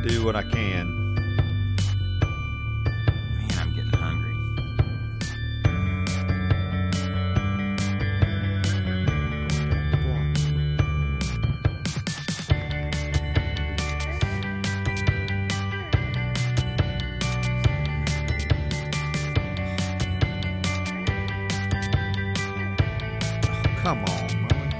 do what I can. Man, I'm getting hungry. Come on, Mullen.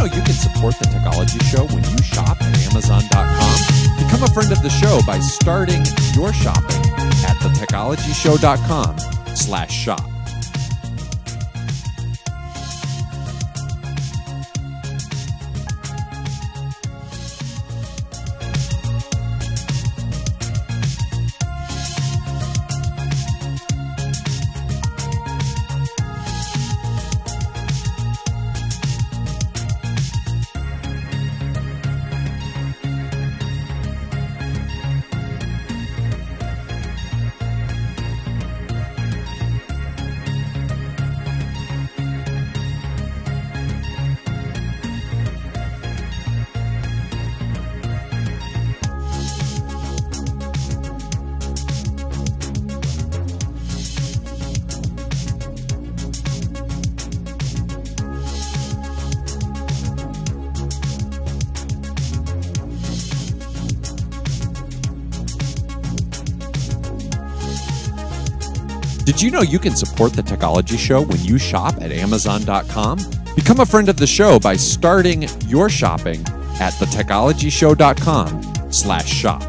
You can support the Technology Show when you shop at Amazon.com. Become a friend of the show by starting your shopping at thetechnologyshow.com/shop. Did you know you can support the Technology Show when you shop at Amazon.com? Become a friend of the show by starting your shopping at thetechnologyshow.com/shop.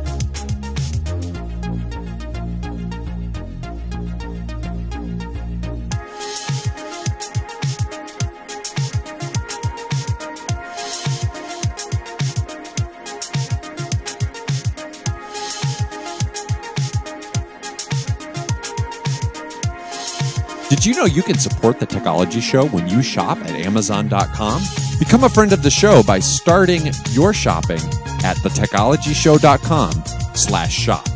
Did you know you can support the Technology Show when you shop at Amazon.com? Become a friend of the show by starting your shopping at thetechnologyshow.com/shop.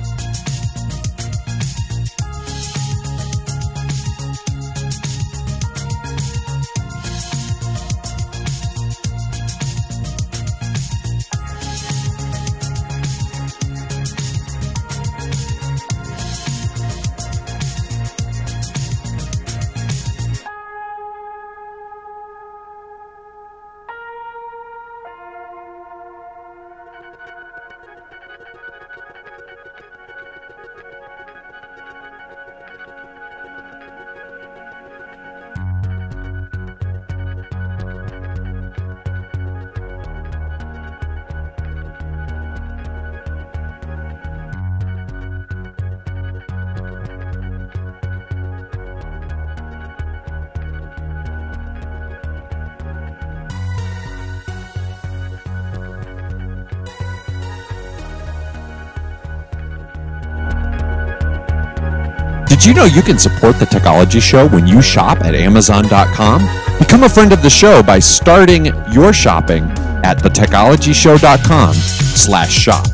Did you know you can support the Technology Show when you shop at Amazon.com? Become a friend of the show by starting your shopping at thetechnologyshow.com/shop.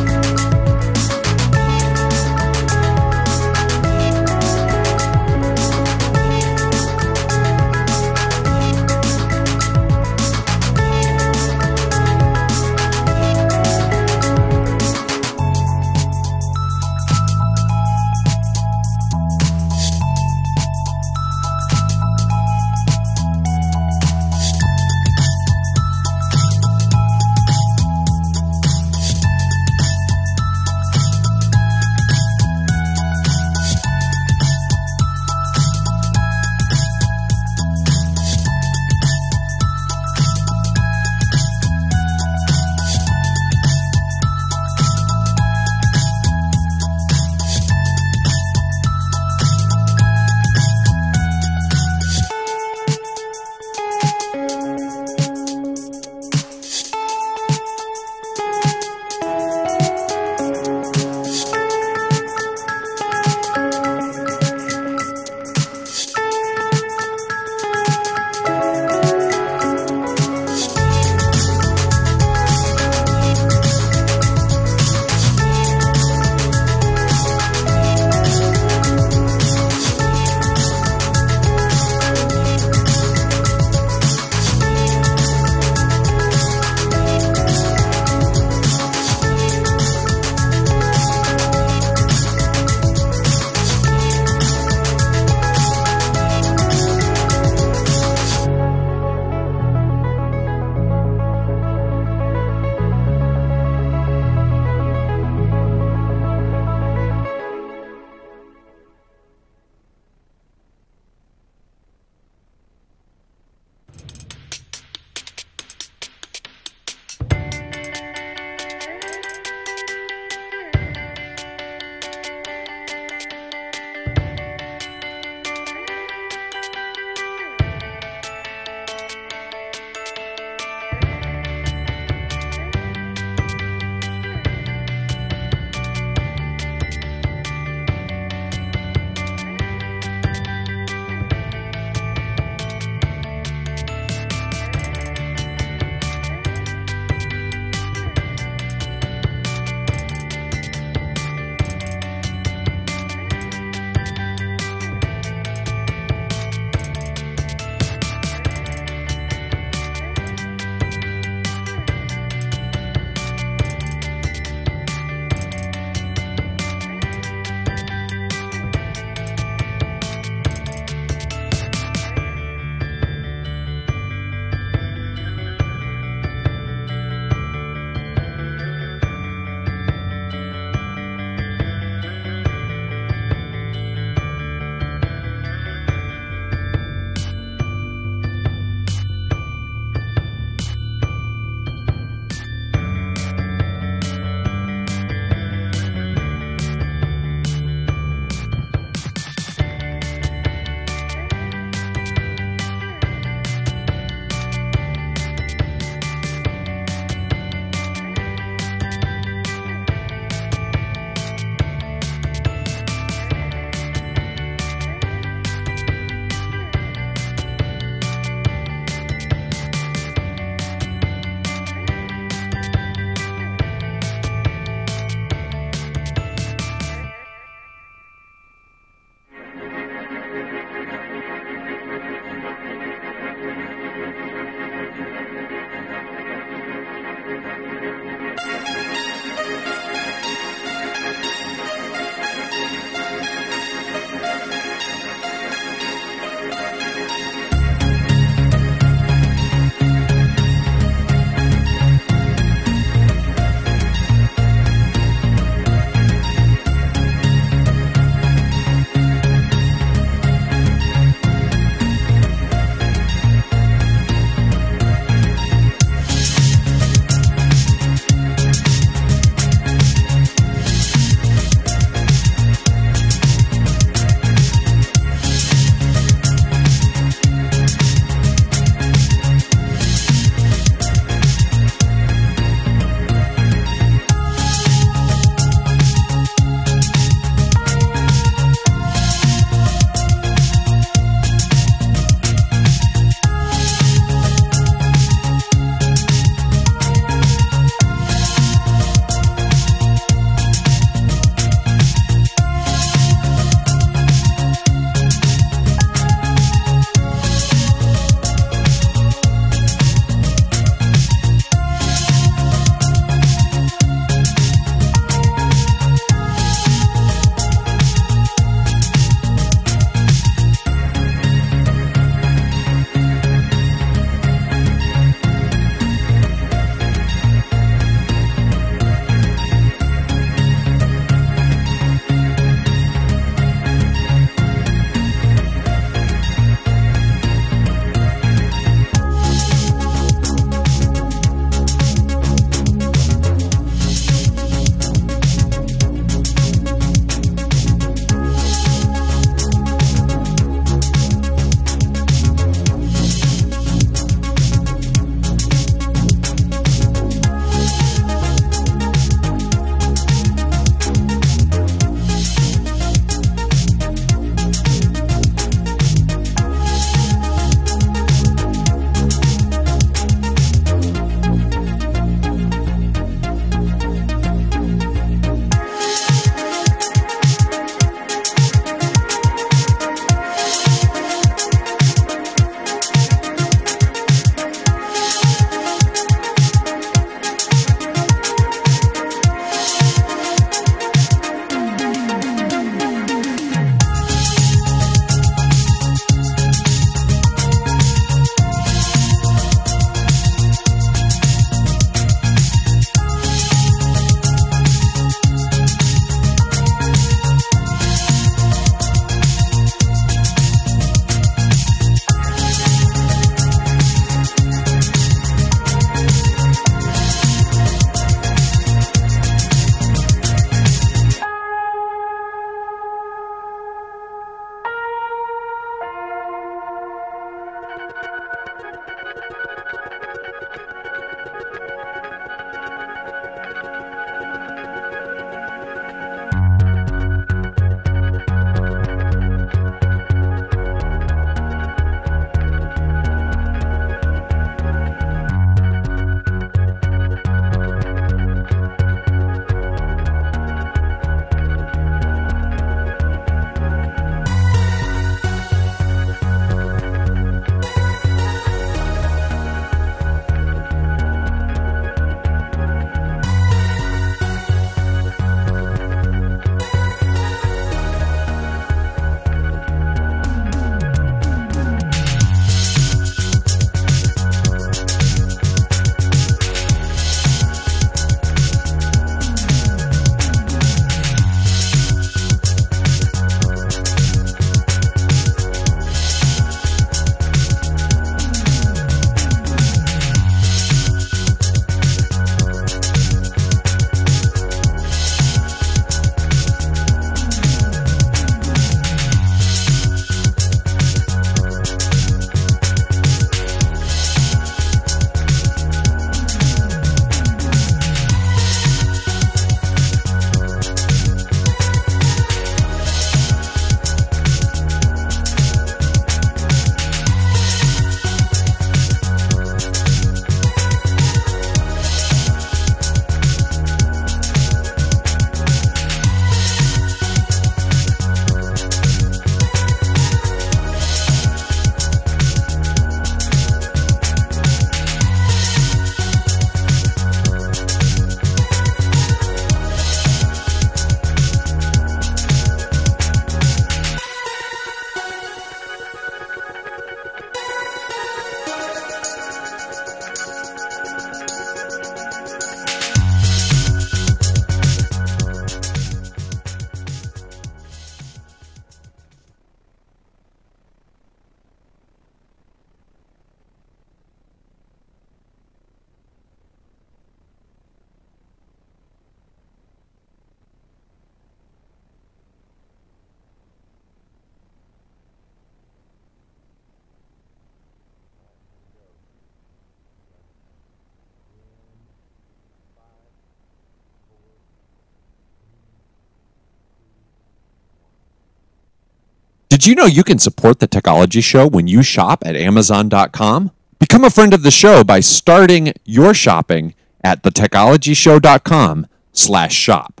Did you know you can support the Technology Show when you shop at Amazon.com? Become a friend of the show by starting your shopping at thetechnologyshow.com/shop.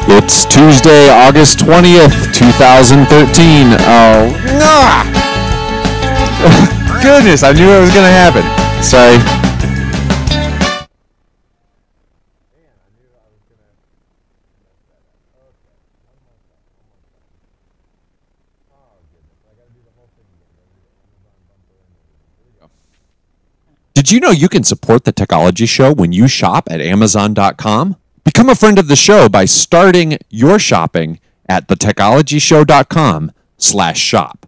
It's Tuesday, August 20th, 2013. Oh, goodness, I knew it was going to happen. Sorry. Did you know you can support the Technology Show when you shop at Amazon.com? Become a friend of the show by starting your shopping at thetechnologyshow.com/shop.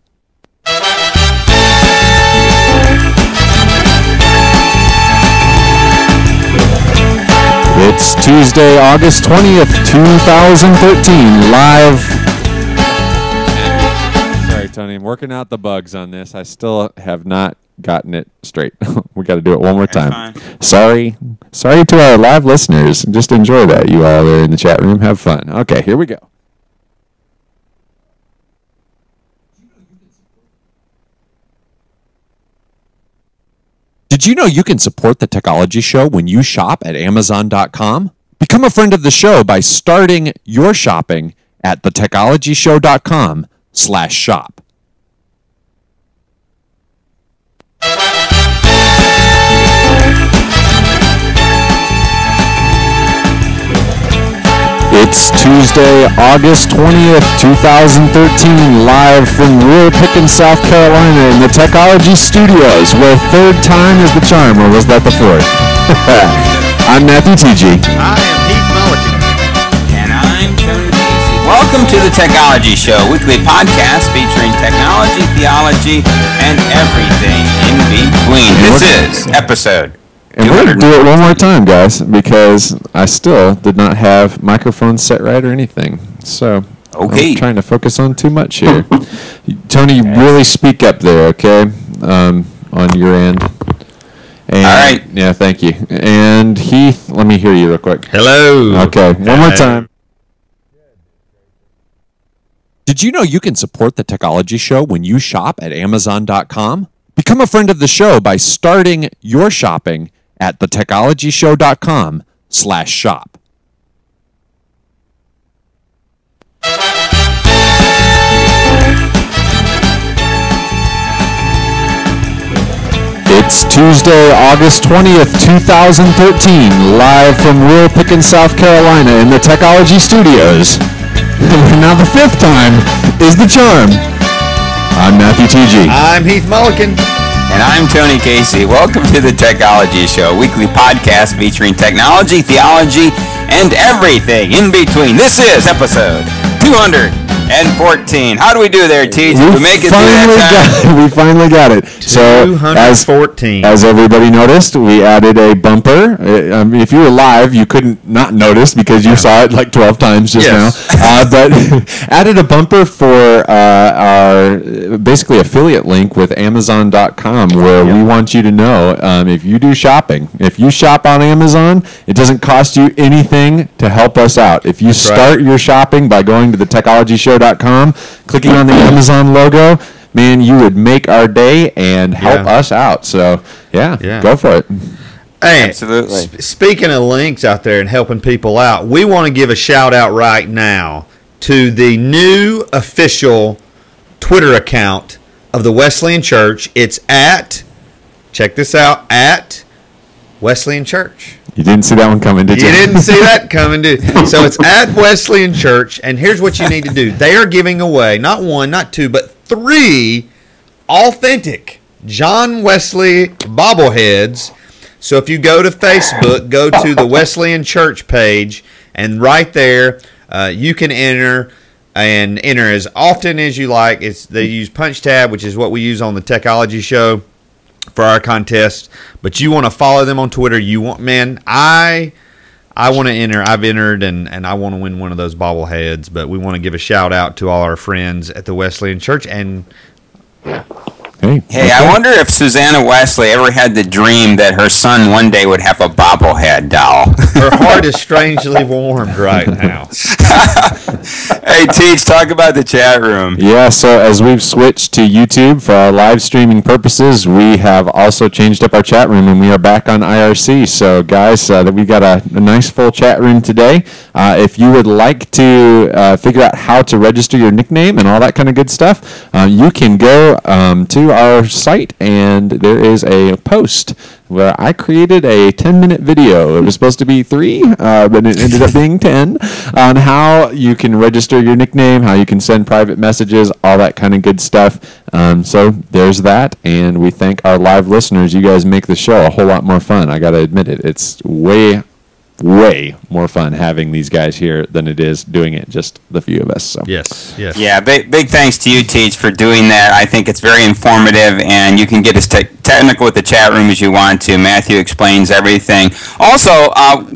It's Tuesday, August 20th, 2013, live. Sorry, Tony, I'm working out the bugs on this. I still have not gotten it straight. We got to do it one more time. Sorry to our live listeners. Just enjoy that. You all there in the chat room, have fun. Okay, here we go. Did you know you can support the Technology Show when you shop at Amazon.com? Become a friend of the show by starting your shopping at thetechnologyshow.com/shop. It's Tuesday, August 20th, 2013, live from rural Pickens, South Carolina in the Technology Studios, where third time is the charm, or was that the fourth? I'm Matthew TG. I am Heath Mulligan. And I'm Tony Casey. Welcome to the Technology Show, weekly podcast featuring technology, theology, and everything in between. This is episode. And we're going to do it one more time, guys, because I still did not have microphones set right or anything. So I'm trying to focus on too much here. Tony, really speak up there, okay, on your end. And, all right. Yeah, thank you. And Heath, let me hear you real quick. Hello. Okay, one more time. Did you know you can support the Technology Show when you shop at Amazon.com? Become a friend of the show by starting your shopping at thetechnologyshow.com/shop. It's Tuesday, August 20th, 2013, live from rural Pickens, South Carolina in the Technology Studios. Now the fifth time is the charm. I'm Matthew TG. I'm Heath Mulligan. And I'm Tony Casey. Welcome to the Technology Show, weekly podcast featuring technology, theology, and everything in between. This is episode 214. How do we do there, TG? Did we make it through that time? We finally got it. 214. So, as everybody noticed, we added a bumper. If you were live, you couldn't not notice because you saw it like 12 times just now. But added a bumper for our basically affiliate link with Amazon.com, where we want you to know if you do shopping, if you shop on Amazon, it doesn't cost you anything to help us out. If you start your shopping by going to the technologyshow.com, clicking on the Amazon logo, man, you would make our day and help us out. So, go for it. Hey, absolutely. Speaking of links out there and helping people out, we want to give a shout out right now to the new official Twitter account of the Wesleyan Church. It's check this out, at Wesleyan Church. You didn't see that one coming, did you? You didn't see that coming, did you? So it's at Wesleyan Church, and here's what you need to do. They are giving away not one, not two, but 3 authentic John Wesley bobbleheads. So if you go to Facebook, go to the Wesleyan Church page, and right there you can enter as often as you like. They use Punch Tab, which is what we use on the Technology Show for our contest, but you want to follow them on Twitter. I want to enter. I've entered, and I want to win one of those bobbleheads. But we want to give a shout out to all our friends at the Wesleyan Church, and Hey, I wonder if Susanna Wesley ever had the dream that her son one day would have a bobblehead doll. Her heart is strangely warmed right now. Hey, Teach, talk about the chat room. Yeah, so as we've switched to YouTube for our live streaming purposes, we have also changed up our chat room, and we are back on IRC. So, guys, we got a nice full chat room today. If you would like to figure out how to register your nickname and all that kind of good stuff, you can go to our site, and there is a post where I created a 10-minute video. It was supposed to be 3, but it ended up being 10, on how you can register your nickname, how you can send private messages, all that kind of good stuff. So there's that, and we thank our live listeners. You guys make the show a whole lot more fun. I got to admit it. It's way more fun having these guys here than it is doing it just the few of us. So Yes. Yeah, big thanks to you, Teach, for doing that. I think it's very informative, and you can get as technical with the chat room as you want to. Matthew explains everything. Also,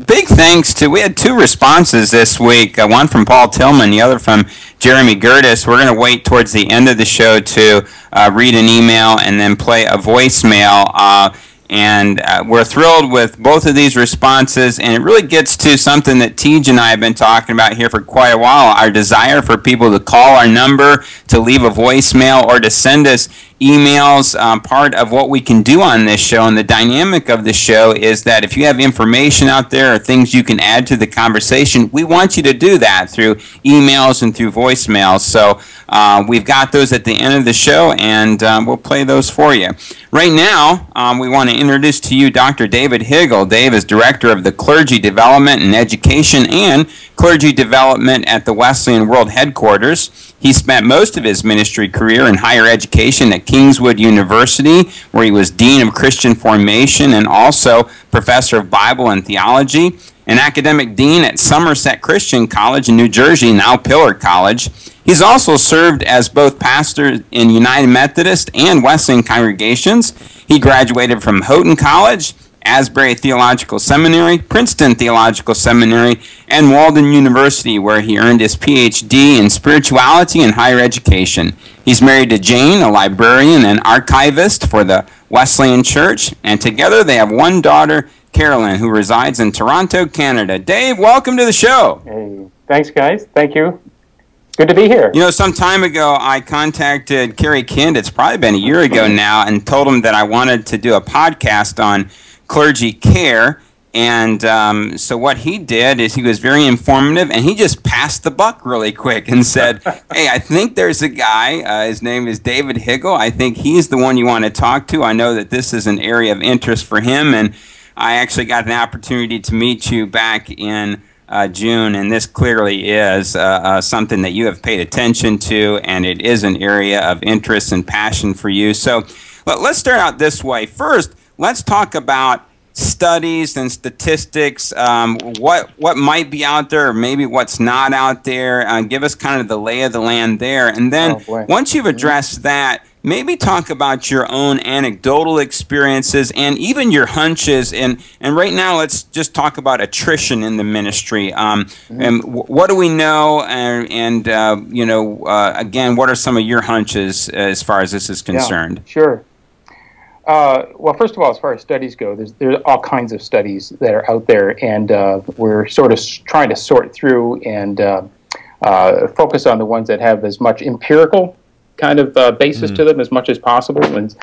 big thanks to, we had 2 responses this week, one from Paul Tillman, the other from Jeremy Gertis. We're going to wait towards the end of the show to read an email and then play a voicemail. And we're thrilled with both of these responses, and it really gets to something that Tej and I have been talking about here for quite a while, our desire for people to call our number, to leave a voicemail, or to send us emails. Part of what we can do on this show, and the dynamic of the show, is that if you have information out there or things you can add to the conversation, we want you to do that through emails and through voicemails. So we've got those at the end of the show, and we'll play those for you. Right now, we want to introduce to you Dr. David Higle. Dave is Director of the Clergy Development and Education and Clergy Development at the Wesleyan World Headquarters. He spent most of his ministry career in higher education at Kingswood University, where he was Dean of Christian Formation and also Professor of Bible and Theology, an academic dean at Somerset Christian College in New Jersey, now Pillar College. He's also served as both pastor in United Methodist and Wesleyan congregations. He graduated from Houghton College, Asbury Theological Seminary, Princeton Theological Seminary, and Walden University, where he earned his Ph.D. in spirituality and higher education. He's married to Jane, a librarian and archivist for the Wesleyan Church, and together they have one daughter, Carolyn, who resides in Toronto, Canada. Dave, welcome to the show. Hey, thanks, guys. Thank you. Good to be here. You know, some time ago, I contacted Kerry Kind, it's probably been a year ago now, and told him that I wanted to do a podcast on clergy care. And so what he did is he was very informative, and he just passed the buck really quick and said, hey, I think there's a guy, his name is David Higle. I think he's the one you want to talk to. I know that this is an area of interest for him, and I actually got an opportunity to meet you back in June, and this clearly is something that you have paid attention to, and it is an area of interest and passion for you. So let's start out this way. First, let's talk about studies and statistics, what might be out there, or maybe what's not out there. Give us kind of the lay of the land there. And then once you've addressed that, maybe talk about your own anecdotal experiences and even your hunches. And right now, let's just talk about attrition in the ministry. And what do we know? And you know, again, what are some of your hunches as far as this is concerned? Yeah, sure. Well, first of all, as far as studies go, there's all kinds of studies that are out there, and we're sort of trying to sort through and focus on the ones that have as much empirical kind of basis to them as much as possible. And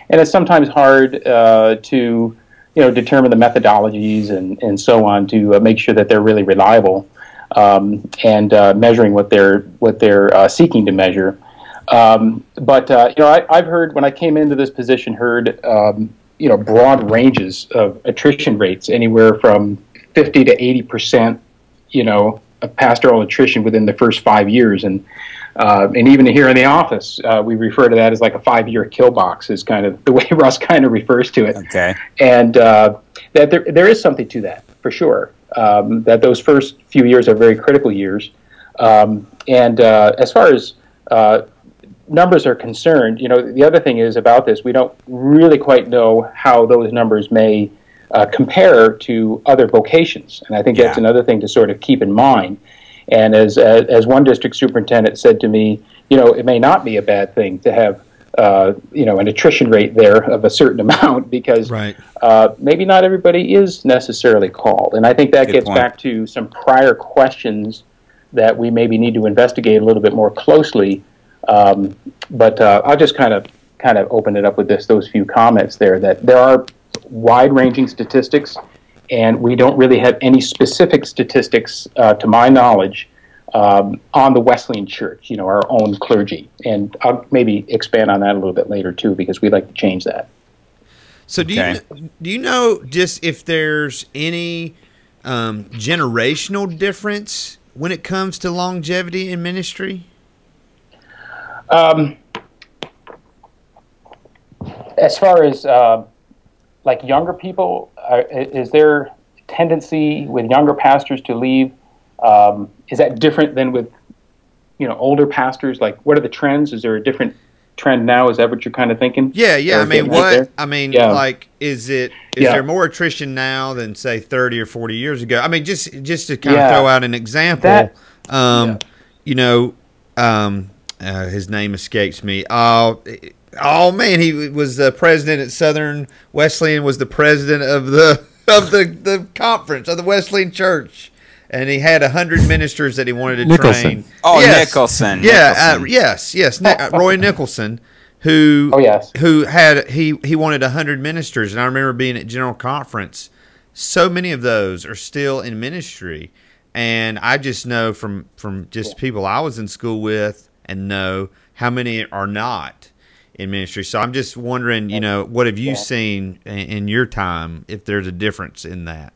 it's sometimes hard to determine the methodologies and so on to make sure that they're really reliable and measuring what they're seeking to measure. But I've heard, when I came into this position, broad ranges of attrition rates, anywhere from 50 to 80%, of pastoral attrition within the first 5 years. And even here in the office, we refer to that as like a 5-year kill box, is kind of the way Russ kind of refers to it. Okay. And that there is something to that, for sure, that those first few years are very critical years. As far as numbers are concerned, the other thing is about this, we don't really quite know how those numbers may compare to other vocations. And I think that's another thing to sort of keep in mind. And as one district superintendent said to me, it may not be a bad thing to have an attrition rate there of a certain amount because Right. maybe not everybody is necessarily called. And I think that gets back to some prior questions that we maybe need to investigate a little bit more closely. But I'll just kind of open it up with those few comments there, that there are wide-ranging statistics, and we don't really have any specific statistics, to my knowledge, on the Wesleyan Church, our own clergy. And I'll maybe expand on that a little bit later, too, because we'd like to change that. So do you know just if there's any generational difference when it comes to longevity in ministry? As far as like younger people, is there tendency with younger pastors to leave? Is that different than with older pastors? Like, what are the trends? Is there a different trend now? Is that what you're kind of thinking? Yeah. I mean, like, is there more attrition now than say 30 or 40 years ago? I mean, just to kind of throw out an example. His name escapes me. Oh man, he was the president at Southern Wesleyan. Was the president of the conference of the Wesleyan Church, and he had 100 ministers that he wanted to train. Oh, yes. Nicholson. Yeah, yes. Roy Nicholson, who had he wanted 100 ministers, and I remember being at General Conference. So many of those are still in ministry, and I just know from just people I was in school with, and know how many are not in ministry. So I'm just wondering, what have you seen in your time, if there's a difference in that?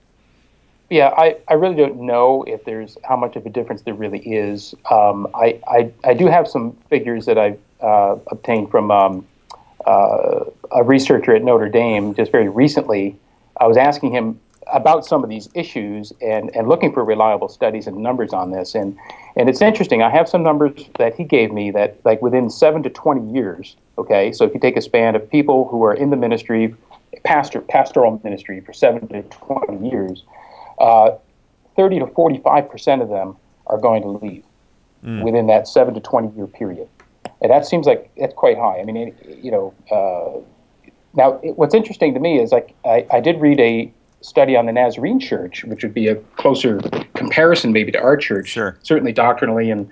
Yeah, I really don't know if there's how much of a difference there really is. I do have some figures that I've obtained from a researcher at Notre Dame just very recently. I was asking him about some of these issues and looking for reliable studies and numbers on this. And it's interesting. I have some numbers that he gave me that, like, within 7 to 20 years, okay, so if you take a span of people who are in the ministry, pastoral ministry for 7 to 20 years, 30 to 45% of them are going to leave within that 7 to 20 year period. And that seems like that's quite high. I mean, now what's interesting to me is, like, I did read a study on the Nazarene Church, which would be a closer comparison maybe to our church, certainly doctrinally and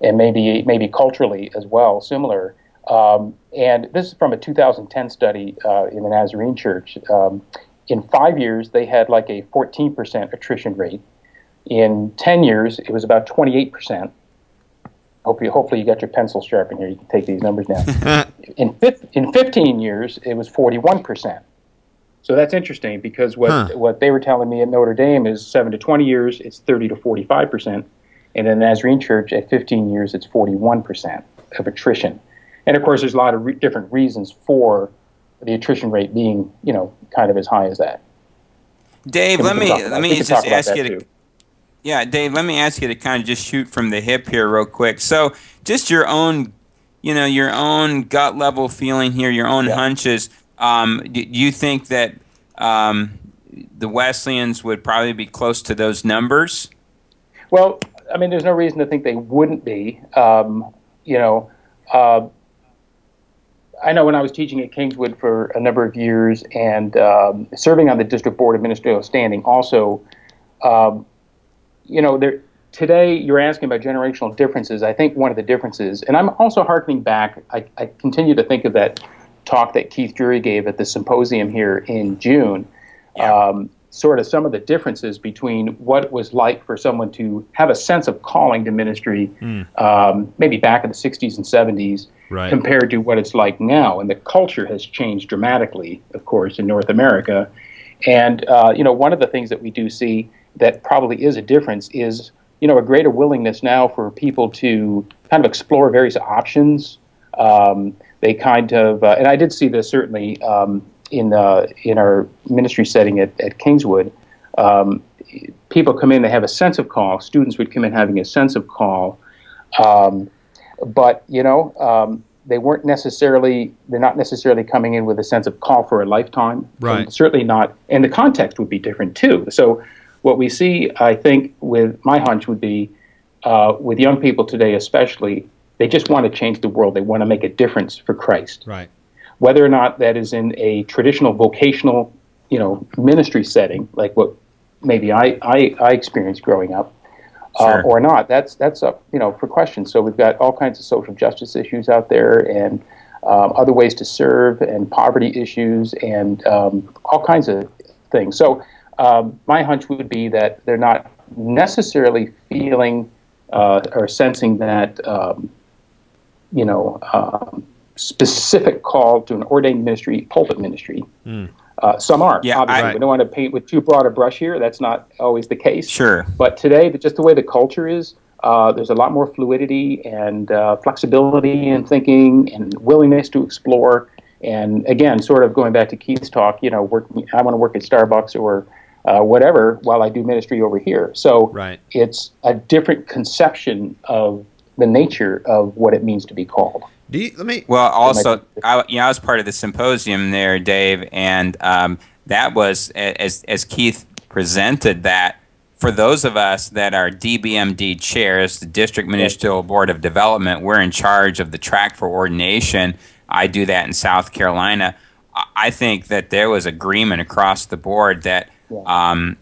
maybe culturally as well, similar. And this is from a 2010 study in the Nazarene Church. In 5 years, they had like a 14% attrition rate. In 10 years, it was about 28%. Hopefully you got your pencil sharp in here. You can take these numbers down. In 15 years, it was 41%. So that's interesting, because what they were telling me at Notre Dame is 7 to 20 years, it's 30 to 45%. And in the Nazarene Church, at 15 years, it's 41% of attrition. And, of course, there's a lot of different reasons for the attrition rate being, kind of as high as that. Dave, let me just ask you to... Yeah, Dave, let me ask you to kind of just shoot from the hip here real quick. So just your own, your own gut level feeling here, your own hunches. Do you think that the Wesleyans would probably be close to those numbers? Well, I mean, there's no reason to think they wouldn't be. I know when I was teaching at Kingswood for a number of years and serving on the District Board of Ministerial Standing also, today you're asking about generational differences. I think one of the differences, and I'm also hearkening back, I continue to think of that talk that Keith Drury gave at the symposium here in June, sort of some of the differences between what it was like for someone to have a sense of calling to ministry maybe back in the 60s and 70s compared to what it's like now. And the culture has changed dramatically, of course, in North America. And, one of the things that we do see that probably is a difference is, a greater willingness now for people to kind of explore various options. They kind of, and I did see this certainly in our ministry setting at Kingswood. People come in, they have a sense of call. Students would come in having a sense of call, but they're not necessarily coming in with a sense of call for a lifetime. Right. And certainly not, and the context would be different too. So what we see, I think, with my hunch would be with young people today, especially, They just want to change the world. They want to make a difference for Christ. Right. Whether or not that is in a traditional vocational, ministry setting, like what maybe I experienced growing up, Sure. or not, that's up, for questions. So we've got all kinds of social justice issues out there, and other ways to serve, and poverty issues, and all kinds of things. So my hunch would be that they're not necessarily feeling or sensing that, specific call to an ordained ministry, pulpit ministry. Some are, obviously. We don't want to paint with too broad a brush here. That's not always the case. Sure. But today, just the way the culture is, there's a lot more fluidity and flexibility in thinking and willingness to explore. And again, sort of going back to Keith's talk, I want to work at Starbucks or whatever while I do ministry over here. So it's a different conception of the nature of what it means to be called. Well, also, I was part of the symposium there, Dave, and that was, as Keith presented that, for those of us that are DBMD chairs, the District Ministerial Board of Development, we're in charge of the track for ordination. I do that in South Carolina. I think that there was agreement across the board that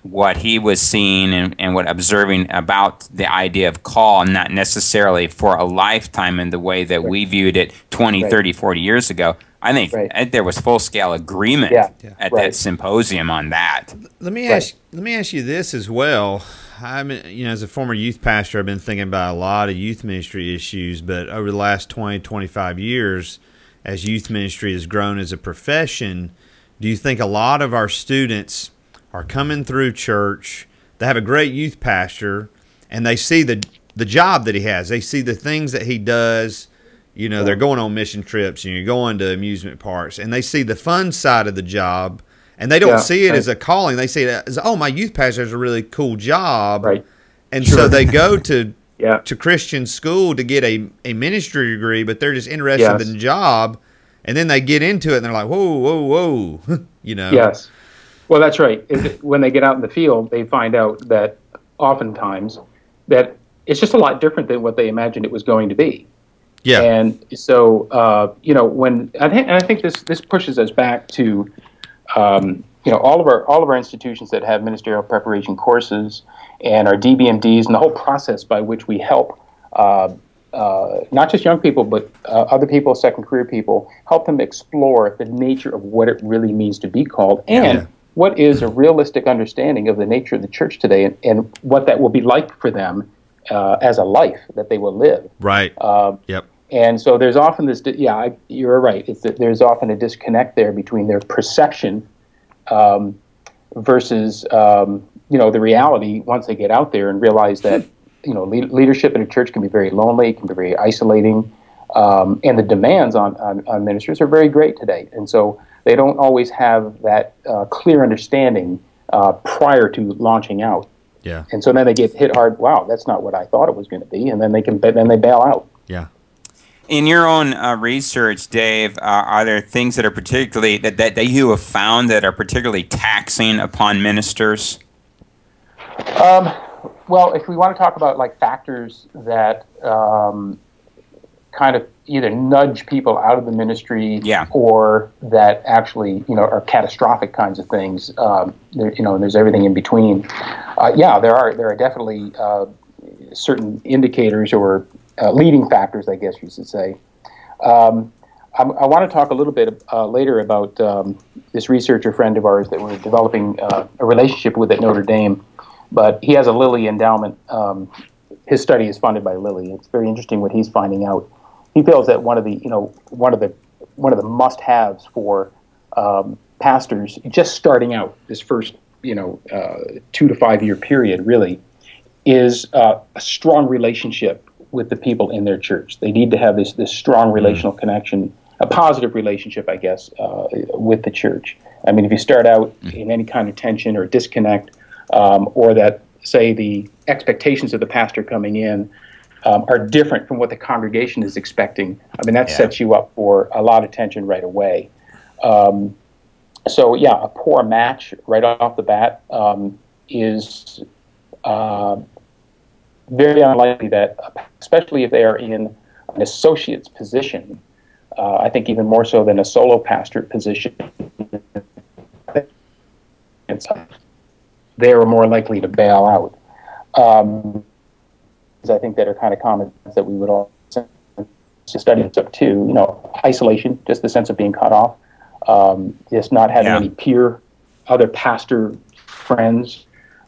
what he was seeing and what observing about the idea of call, not necessarily for a lifetime in the way that we viewed it 20, 30, 40 years ago. I think there was full-scale agreement at that symposium on that. Let me ask you this as well. As a former youth pastor, I've been thinking about a lot of youth ministry issues, but over the last 20, 25 years, as youth ministry has grown as a profession, do you think a lot of our students are coming through church, they have a great youth pastor, and they see the job that he has. They see the things that he does. They're going on mission trips, and you're going to amusement parks, and they see the fun side of the job, and they don't see it as a calling. They see it as, oh, my youth pastor has a really cool job. Right. And so they go to Christian school to get a ministry degree, but they're just interested in the job, and then they get into it, and they're like, whoa, whoa, whoa, Yes. Well, that's right. When they get out in the field, they find out that oftentimes that it's just a lot different than what they imagined it was going to be. Yeah. And so, when I think this pushes us back to, all of our institutions that have ministerial preparation courses and our DBMDs and the whole process by which we help not just young people, but other people, second career people, help them explore the nature of what it really means to be called and what is a realistic understanding of the nature of the church today and what that will be like for them as a life that they will live. Right. Yep. And so there's often this, you're right, there's often a disconnect there between their perception versus, the reality once they get out there and realize that, leadership in a church can be very lonely, can be very isolating, and the demands on ministers are very great today. And so they don't always have that clear understanding prior to launching out. Yeah. And so then they get hit hard. Wow, that's not what I thought it was going to be, and then they bail out. Yeah. In your own research, Dave, are there things that are particularly that you have found that are particularly taxing upon ministers? Well, if we want to talk about like factors that kind of either nudge people out of the ministry or that actually, are catastrophic kinds of things, there's everything in between. There are definitely certain indicators or leading factors, I guess you should say. I want to talk a little bit later about this researcher friend of ours that we're developing a relationship with at Notre Dame, but he has a Lilly endowment. His study is funded by Lilly. It's very interesting what he's finding out. He feels that one of the must-haves for pastors just starting out this first 2 to 5 year period really is a strong relationship with the people in their church. They need to have this strong relational connection, a positive relationship, I guess, with the church. I mean, if you start out in any kind of tension or disconnect, or that, say, the expectations of the pastor coming in are different from what the congregation is expecting, I mean, that sets you up for a lot of tension right away. So, a poor match right off the bat is very unlikely that, especially if they are in an associate's position, I think even more so than a solo pastorate position, they are more likely to bail out. I think that are kind of common that we would all study up to. You know, isolation, just the sense of being cut off, just not having any other pastor friends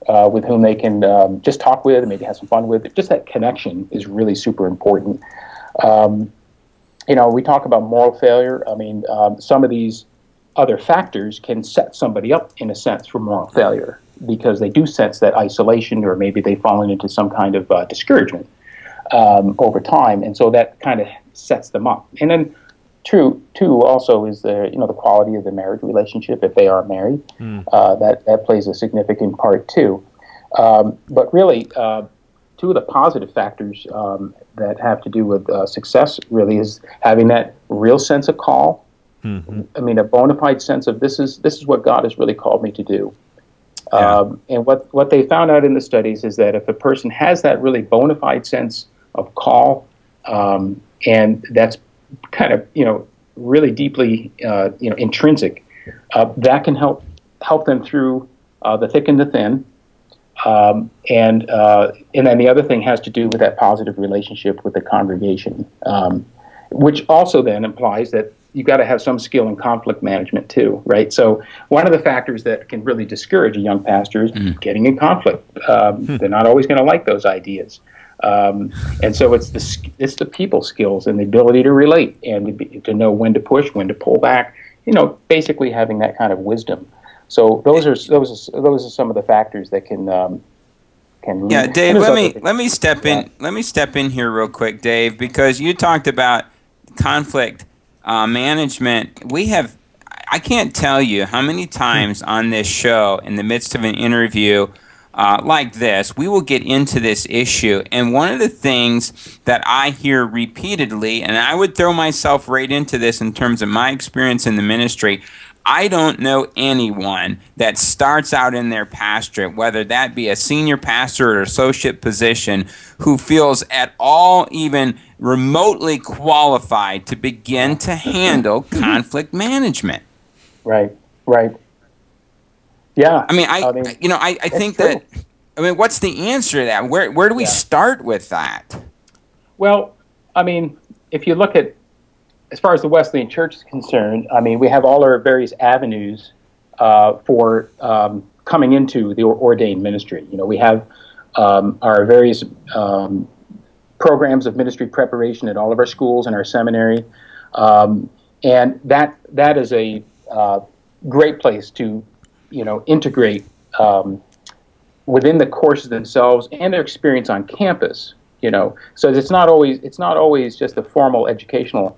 with whom they can just talk with and maybe have some fun with. Just that connection is really super important. You know, we talk about moral failure. I mean, some of these other factors can set somebody up, in a sense, for moral failure because they do sense that isolation, or maybe they've fallen into some kind of discouragement over time, and so that kind of sets them up. And then, too, also is the quality of the marriage relationship if they are married. That plays a significant part too. But really, two of the positive factors that have to do with success really is having that real sense of call. I mean, a bona fide sense of this is what God has really called me to do. And what they found out in the studies is that if a person has that really bona fide sense of call, and that's kind of really deeply intrinsic, that can help them through the thick and the thin. And then the other thing has to do with that positive relationship with the congregation, which also then implies that you've got to have some skill in conflict management too, right? So one of the factors that can really discourage a young pastor is getting in conflict. They're not always going to like those ideas. And so it's the people skills and the ability to relate and to know when to push, when to pull back, basically having that kind of wisdom. So those are some of the factors that can lead. Dave, let me step in. Let me step in here real quick, Dave, because you talked about conflict management. I can't tell you how many times on this show, in the midst of an interview like this, we will get into this issue. And one of the things that I hear repeatedly, and I would throw myself right into this in terms of my experience in the ministry, I don't know anyone that starts out in their pastorate, whether that be a senior pastor or associate position, who feels at all even remotely qualified to begin to handle conflict management. Right. Yeah. I mean, I think true. What's the answer to that? Where do we start with that? Well, I mean, if you look at, as far as the Wesleyan Church is concerned, I mean, we have all our various avenues for coming into the ordained ministry. We have our various programs of ministry preparation at all of our schools and our seminary, and that is a great place to integrate within the courses themselves and their experience on campus. So it's not always just the formal educational,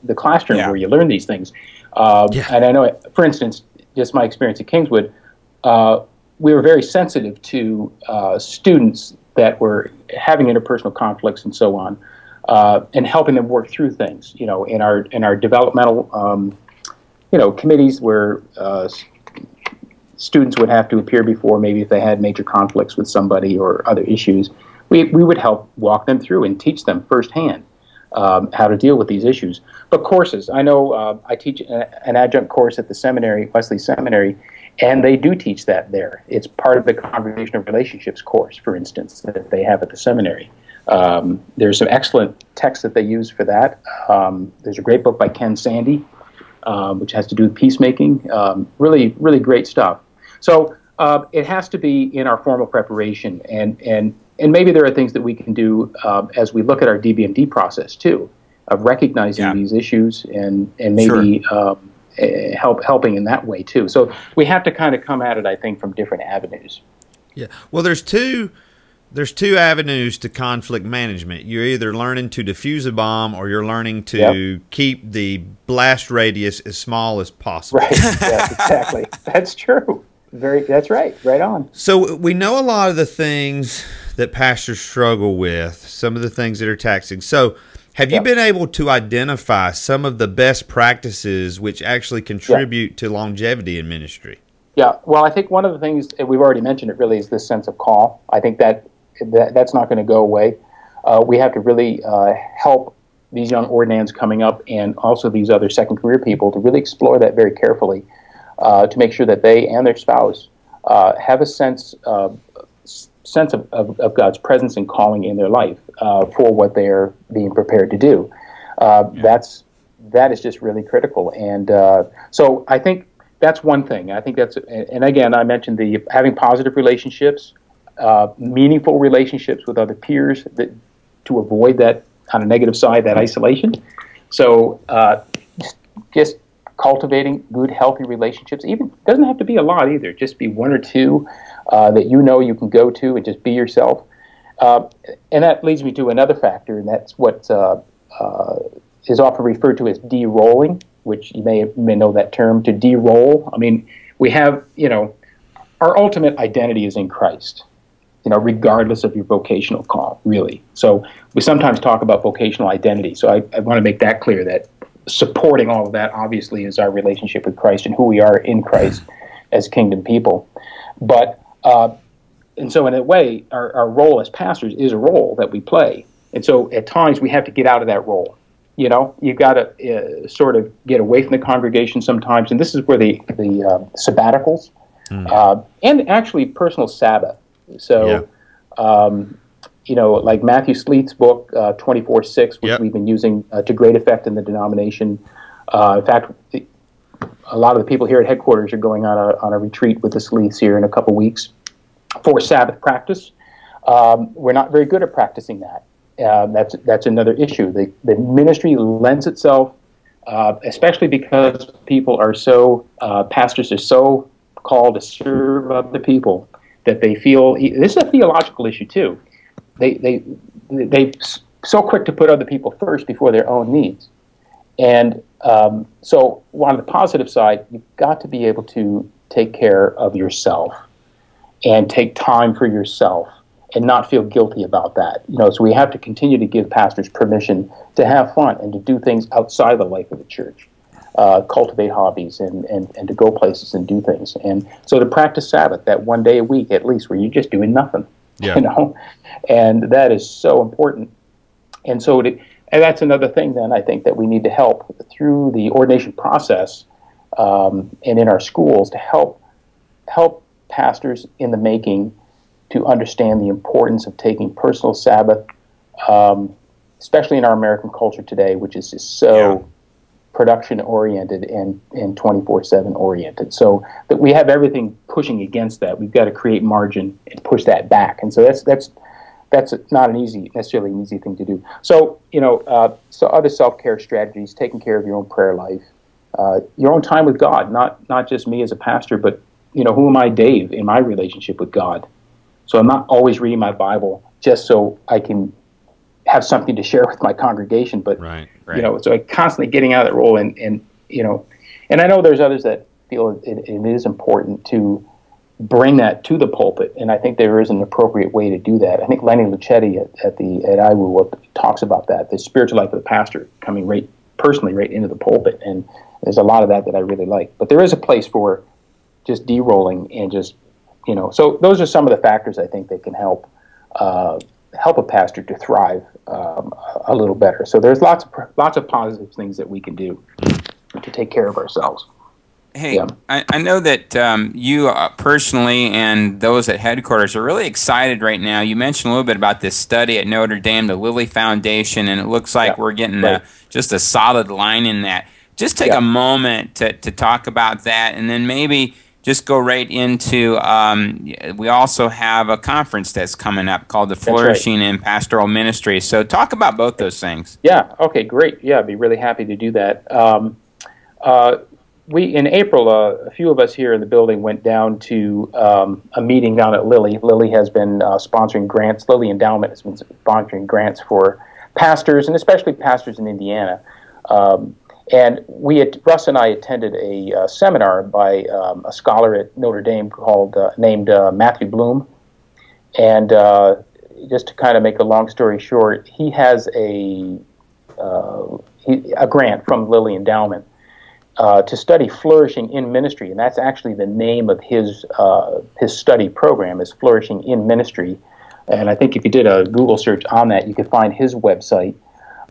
the classroom where you learn these things. And I know, for instance, just my experience at Kingswood, we were very sensitive to students that were having interpersonal conflicts and so on, and helping them work through things. In our developmental, committees where students would have to appear before, maybe if they had major conflicts with somebody or other issues. We would help walk them through and teach them firsthand how to deal with these issues. But courses, I know I teach an adjunct course at the seminary, Wesley Seminary, and they do teach that there. It's part of the Congregational Relationships course, for instance, that they have at the seminary. There's some excellent texts that they use for that. There's a great book by Ken Sandy, which has to do with peacemaking. Really, really great stuff. So it has to be in our formal preparation, and maybe there are things that we can do as we look at our DBMD process too, of recognizing these issues and maybe helping in that way too. So we have to kind of come at it, I think, from different avenues. Yeah. Well, there's two avenues to conflict management. You're either learning to defuse a bomb, or you're learning to keep the blast radius as small as possible. Right. Yes, exactly. That's true. That's right. Right on. So we know a lot of the things that pastors struggle with, some of the things that are taxing. So have you been able to identify some of the best practices which actually contribute to longevity in ministry? Yeah. Well, I think one of the things, and we've already mentioned it, really is this sense of call. I think that's not going to go away. We have to really help these young ordinands coming up and also these other second career people to really explore that very carefully, to make sure that they and their spouse have a sense of God's presence and calling in their life for what they are being prepared to do. That is just really critical. And so I think that's one thing. I think that's, and again, I mentioned the having positive relationships, meaningful relationships with other peers, that to avoid that on a negative side, that isolation. So just cultivating good, healthy relationships. Even doesn't have to be a lot either. Just be one or two that you can go to and just be yourself. And that leads me to another factor, and that's what is often referred to as de-rolling, which you may know that term, to de-roll. I mean, we have, our ultimate identity is in Christ, regardless of your vocational call, really. So we sometimes talk about vocational identity. So I want to make that clear, that supporting all of that, obviously, is our relationship with Christ and who we are in Christ as kingdom people. But, and so in a way, our role as pastors is a role that we play. And so at times we have to get out of that role. You've got to sort of get away from the congregation sometimes. And this is where the sabbaticals and actually personal Sabbath. So, like Matthew Sleeth's book, 24/6, which we've been using to great effect in the denomination. In fact, a lot of the people here at headquarters are going on a retreat with the Sleeths here in a couple weeks for Sabbath practice. We're not very good at practicing that. That's another issue. The ministry lends itself, especially because people are so, pastors are so called to serve other people, that they feel, this is a theological issue too, they so quick to put other people first before their own needs. And so on the positive side, you've got to be able to take care of yourself and take time for yourself and not feel guilty about that. So we have to continue to give pastors permission to have fun and to do things outside the life of the church. Cultivate hobbies and to go places and do things. And so to practice Sabbath, that one day a week at least where you're just doing nothing, and that is so important. And so and that's another thing then I think that we need to help through the ordination process and in our schools to help pastors in the making to understand the importance of taking personal Sabbath, especially in our American culture today, which is just so production-oriented and 24/7 oriented. So that we have everything pushing against that. We've got to create margin and push that back. And so that's not necessarily an easy thing to do. So, so other self-care strategies, taking care of your own prayer life, your own time with God, not just me as a pastor, but, who am I, Dave, in my relationship with God? So I'm not always reading my Bible just so I can have something to share with my congregation, but right. So I'm constantly getting out of that role, and I know there's others that feel it is important to bring that to the pulpit, and I think there is an appropriate way to do that. I think Lenny Lucetti at IWU talks about that, the spiritual life of the pastor coming right into the pulpit, and there's a lot of that I really like. But there is a place for just de-rolling and just so those are some of the factors I think that can help a pastor to thrive a little better. So there's lots of positive things that we can do to take care of ourselves. Hey, I know that you personally and those at headquarters are really excited right now. You mentioned a little bit about this study at Notre Dame, the Lilly Foundation, and it looks like we're getting just a solid line in that. Just take a moment to talk about that, and then maybe just go right into, we also have a conference that's coming up called the Flourishing in Pastoral Ministry. So talk about both those things. Yeah, okay, great. Yeah, I'd be really happy to do that. In April, a few of us here in the building went down to a meeting down at Lilly. Lilly has been sponsoring grants. Lilly Endowment has been sponsoring grants for pastors, and especially pastors in Indiana. And Russ and I attended a seminar by a scholar at Notre Dame named Matthew Bloom. And just to kind of make a long story short, he has a grant from Lilly Endowment to study flourishing in ministry, and that's actually the name of his study program, is Flourishing in Ministry. And I think if you did a Google search on that, you could find his website.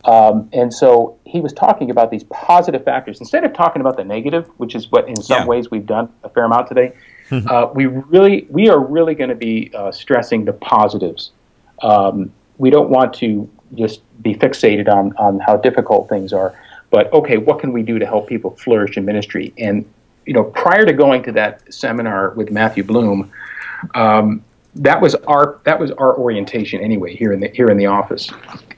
And so he was talking about these positive factors instead of talking about the negative, which is what in some ways we've done a fair amount today. We are really going to be stressing the positives. We don't want to just be fixated on how difficult things are, but okay, what can we do to help people flourish in ministry? And prior to going to that seminar with Matthew Bloom, that was our orientation anyway here in the office.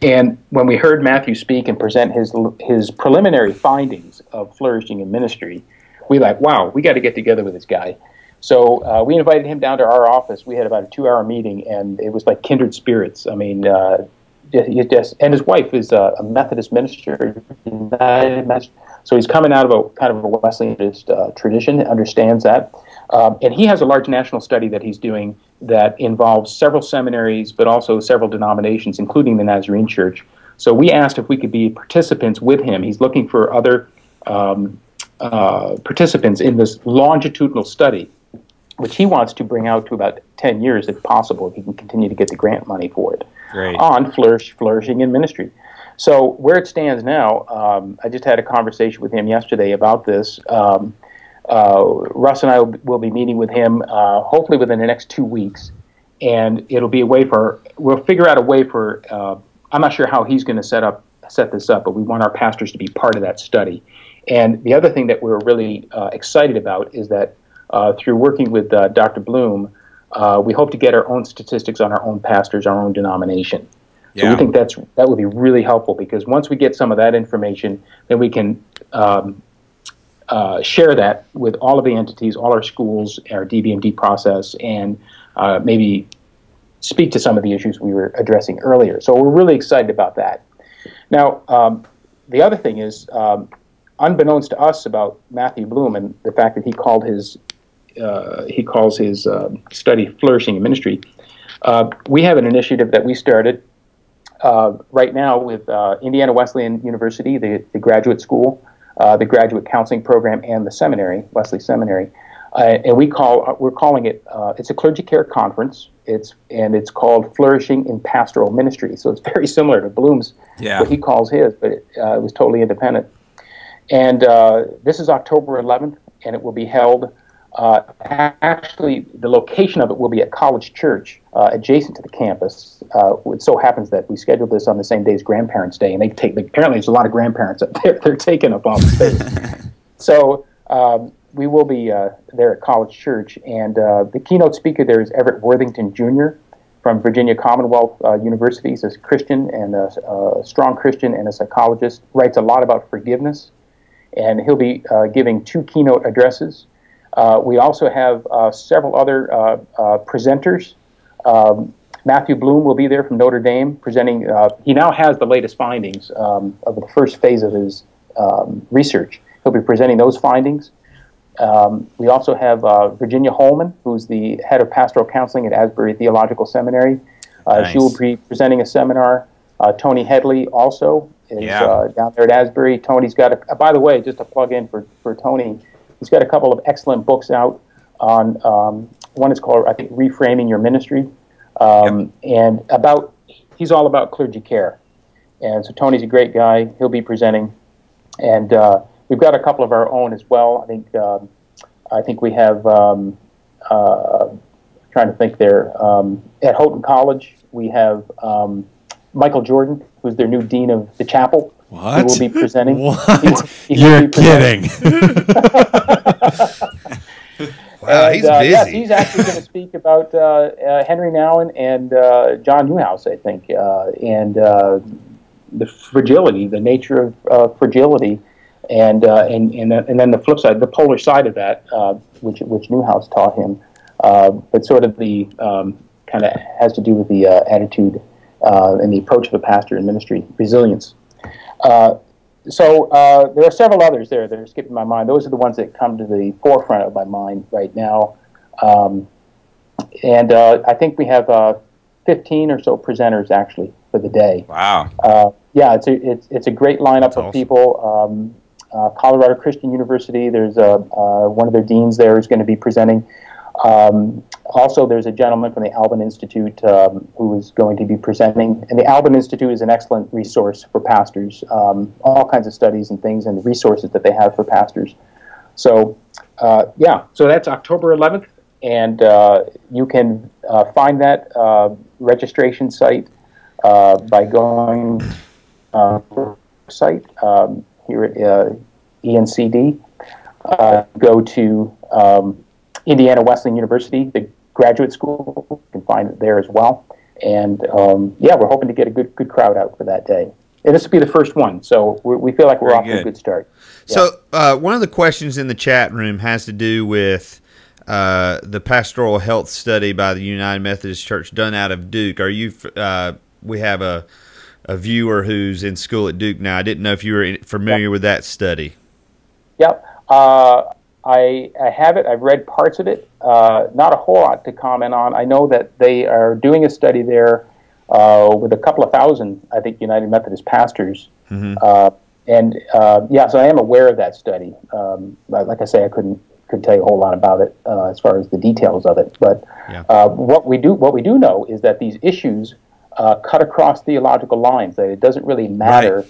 And when we heard Matthew speak and present his preliminary findings of flourishing in ministry, we wow, we got to get together with this guy. So we invited him down to our office. We had about a 2-hour meeting, and it was like kindred spirits. I mean, and his wife is a Methodist minister, so he's coming out of a kind of a Wesleyan tradition, understands that. And he has a large national study that he's doing that involves several seminaries, but also several denominations, including the Nazarene Church. So we asked if we could be participants with him. He's looking for other participants in this longitudinal study, which he wants to bring out to about 10 years, if possible, if he can continue to get the grant money for it, on flourishing in ministry. So where it stands now, I just had a conversation with him yesterday about this. Russ and I will be meeting with him hopefully within the next 2 weeks, and it'll be a way we'll figure out a way for, I'm not sure how he's going to set this up, but we want our pastors to be part of that study. And the other thing that we're really excited about is that through working with Dr. Bloom, we hope to get our own statistics on our own pastors, our own denomination. So we think that would be really helpful, because once we get some of that information, then we can share that with all of the entities, all our schools, our DBMD process, and maybe speak to some of the issues we were addressing earlier. So we're really excited about that. Now, the other thing is, unbeknownst to us about Matthew Bloom and the fact that he calls his study Flourishing in Ministry, we have an initiative that we started right now with Indiana Wesleyan University, the graduate school, the graduate counseling program, and the seminary, Wesley Seminary, and we're calling it. It's a clergy care conference. It's called Flourishing in Pastoral Ministry. So it's very similar to Bloom's, what he calls his, but it was totally independent. And this is October 11th, and it will be held. Actually, the location of it will be at College Church, adjacent to the campus. It so happens that we scheduled this on the same day as Grandparents' Day, and apparently there's a lot of grandparents up there. They're taking up all the space. So we will be there at College Church, and the keynote speaker there is Everett Worthington Jr. from Virginia Commonwealth University. He's a Christian and a strong Christian and a psychologist. Writes a lot about forgiveness, and he'll be giving 2 keynote addresses. We also have several other presenters. Matthew Bloom will be there from Notre Dame presenting. He now has the latest findings of the first phase of his research. He'll be presenting those findings. We also have Virginia Holman, who's the head of pastoral counseling at Asbury Theological Seminary. Nice. She will be presenting a seminar. Tony Headley also is down there at Asbury. Tony's got by the way, just a plug in for Tony, he's got a couple of excellent books out on, one is called, I think, Reframing Your Ministry, and he's all about clergy care. And so Tony's a great guy. He'll be presenting. And we've got a couple of our own as well. I think we have, trying to think there, at Houghton College, we have Michael Jordan, who's their new dean of the chapel. What? Who will be presenting. What? You're kidding. Wow, he's busy. Yes, he's actually going to speak about Henry Nouwen and John Newhouse, I think, and the fragility, the nature of fragility, and then the flip side, the polar side of that, which Newhouse taught him, but sort of the kind of has to do with the attitude and the approach of a pastor in ministry, resilience. So there are several others there that are skipping my mind. Those are the ones that come to the forefront of my mind right now. And I think we have 15 or so presenters actually for the day. Wow. Yeah, it's a great lineup of people. Colorado Christian University, there's one of their deans there who's going to be presenting. Also, there's a gentleman from the Alban Institute who is going to be presenting. And the Alban Institute is an excellent resource for pastors, all kinds of studies and things and resources that they have for pastors. So, so that's October 11th, and you can find that registration site by going to our site here at ENCD. Go to Indiana Wesleyan University, the graduate school. You can find it there as well. And we're hoping to get a good crowd out for that day. And this will be the first one, so we feel like we're off to a good start. Yeah. So one of the questions in the chat room has to do with the pastoral health study by the United Methodist Church done out of Duke. Are you? We have a viewer who's in school at Duke now. I didn't know if you were familiar with that study. Yep. I have it. I've read parts of it. Not a whole lot to comment on. I know that they are doing a study there with a couple of thousand, I think, United Methodist pastors. Mm-hmm. So I am aware of that study. Like I say, I couldn't tell you a whole lot about it as far as the details of it. But what we do know is that these issues cut across theological lines. That it doesn't really matter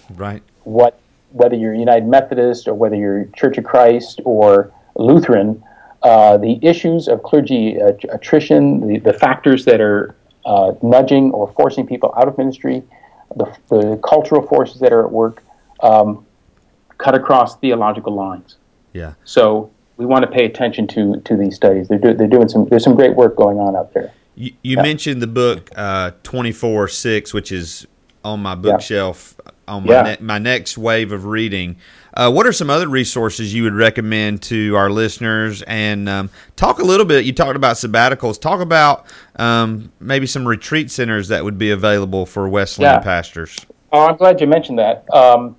whether you're United Methodist or whether you're Church of Christ or Lutheran. The issues of clergy attrition, the factors that are nudging or forcing people out of ministry, the cultural forces that are at work, cut across theological lines. Yeah. So we want to pay attention to these studies. They're doing there's some great work going on out there. You mentioned the book 24/6, which is on my bookshelf on my next wave of reading. What are some other resources you would recommend to our listeners? And talk a little bit. You talked about sabbaticals. Talk about maybe some retreat centers that would be available for Wesleyan pastors. Oh, I'm glad you mentioned that. On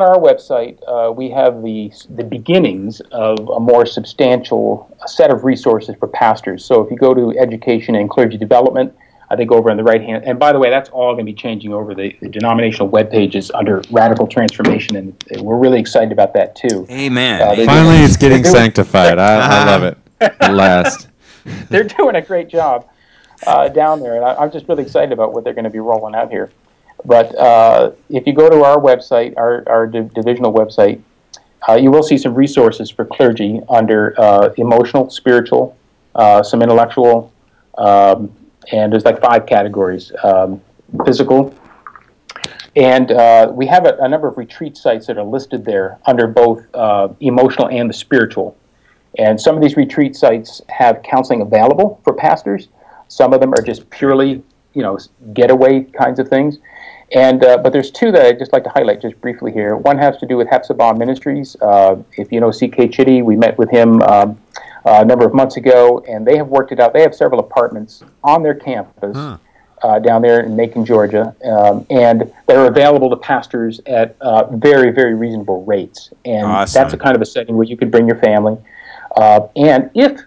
our website, we have the beginnings of a more substantial set of resources for pastors. So if you go to education and clergy development, I think over on the right hand, and by the way, that's all going to be changing over the denominational web pages under Radical Transformation, and we're really excited about that too. Amen. Finally, it's getting sanctified. I love it. At last. They're doing a great job down there, and I'm just really excited about what they're going to be rolling out here. But if you go to our website, our divisional website, you will see some resources for clergy under emotional, spiritual, some intellectual, and there's like 5 categories, physical. And we have a number of retreat sites that are listed there under both emotional and the spiritual. And some of these retreat sites have counseling available for pastors. Some of them are just purely, getaway kinds of things. And but there's 2 that I'd just like to highlight just briefly here. One has to do with Hepzibah Ministries. If you know C.K. Chitty, we met with him a number of months ago, and they have worked it out. They have several apartments on their campus down there in Macon, Georgia, and they're available to pastors at very, very reasonable rates. And that's a kind of a setting where you could bring your family. And if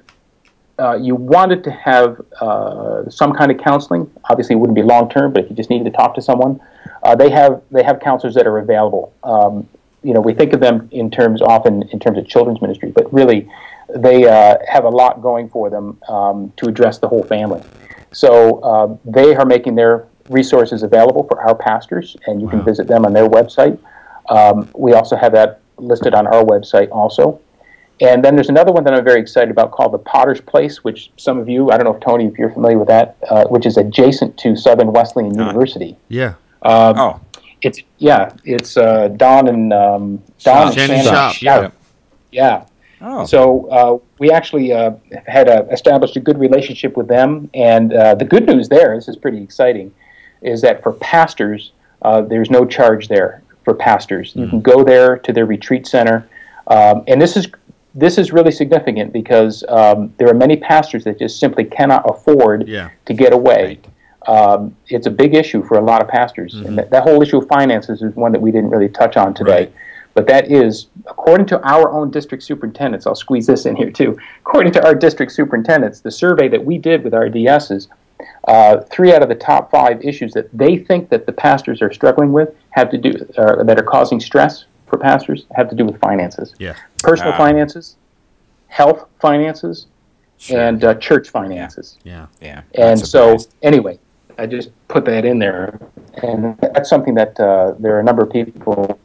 you wanted to have some kind of counseling, obviously it wouldn't be long-term, but if you just needed to talk to someone, they have counselors that are available. We think of them often in terms of children's ministry, but really they have a lot going for them to address the whole family. So they are making their resources available for our pastors, and you can visit them on their website. We also have that listed on our website also. And then there's another one that I'm very excited about called the Potter's Place, which some of you, I don't know if Tony, if you're familiar with that, which is adjacent to Southern Wesleyan University. Yeah. It's Don and Shannon Shop. Yeah. Oh. So we actually had established a good relationship with them, and the good news there, this is pretty exciting, is that for pastors, there's no charge there for pastors. You can go there to their retreat center, and this is really significant because there are many pastors that just simply cannot afford to get away. Right. It's a big issue for a lot of pastors, and that whole issue of finances is one that we didn't really touch on today. Right. But that is, according to our own district superintendents, I'll squeeze this in here too. According to our district superintendents, the survey that we did with our DSs, 3 out of the top 5 issues that they think that the pastors are struggling with that are causing stress for pastors have to do with finances. Yeah. Personal finances, health finances, and church finances. Yeah. And so, anyway, I just put that in there, and that's something that there are a number of people.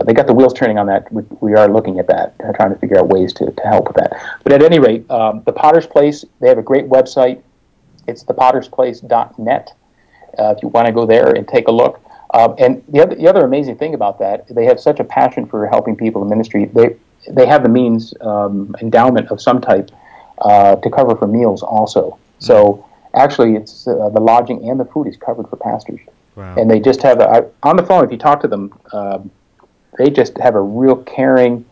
They got the wheels turning on that. We are looking at that, trying to figure out ways to help with that. But at any rate, the Potter's Place, they have a great website. It's thepottersplace.net. If you want to go there and take a look. And the other amazing thing about that, they have such a passion for helping people in ministry. They have the means, endowment of some type, to cover for meals also. So actually, it's the lodging and the food is covered for pastors. Wow. And they just have on the phone. If you talk to them, they just have a real caring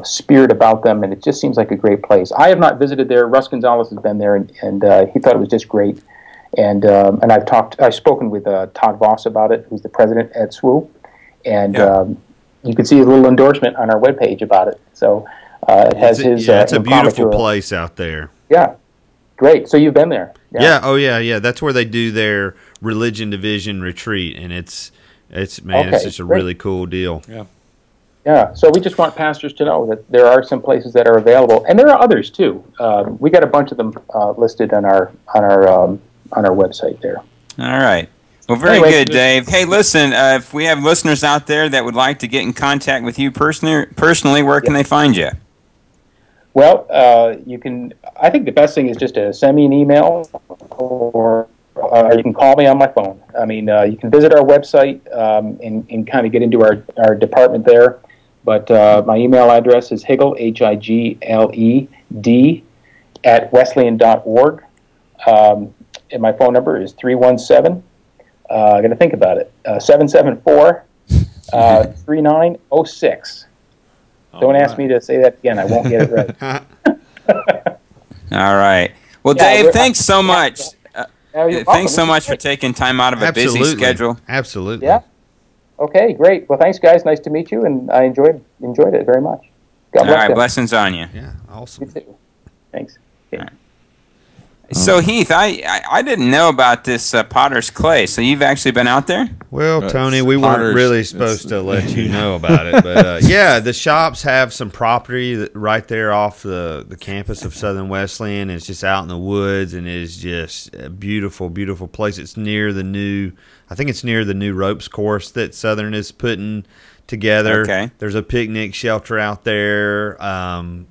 spirit about them, and it just seems like a great place. I have not visited there. Russ Gonzalez has been there, and he thought it was just great. And I've spoken with Todd Voss about it, who's the president at SWU, and you can see his little endorsement on our webpage about it. So it has his. It's a beautiful place out there. Yeah, great. So you've been there? Yeah. Oh yeah. That's where they do their religion division retreat, and it's just a really cool deal. Yeah. So we just want pastors to know that there are some places that are available, and there are others too. We got a bunch of them listed on our website there. All right. Well, very good, Dave. Hey, listen, if we have listeners out there that would like to get in contact with you personally, where can they find you? Well, you can. I think the best thing is just to send me an email, or you can call me on my phone. I mean, you can visit our website and kind of get into our department there. But my email address is Higle, HIGLED, @wesleyan.org. And my phone number is 317. I got to think about it. 774-3906. Don't ask me to say that again. I won't get it right. All right. Well, Dave, thanks so much. Thanks so much for taking time out of a busy schedule. Absolutely. Yeah. Okay, great. Well, thanks, guys. Nice to meet you, and I enjoyed it very much. God bless you. All right, blessings on you. Yeah, awesome. You too. Thanks. Okay. Right. So, Heath, I didn't know about this Potter's Clay. So you've actually been out there? Well, Tony, we weren't really supposed to let you know about it. But, the shops have some property right there off the campus of Southern Wesleyan. It's just out in the woods, and it is just a beautiful, beautiful place. It's near the new ropes course that Southern is putting together. Okay. There's a picnic shelter out there,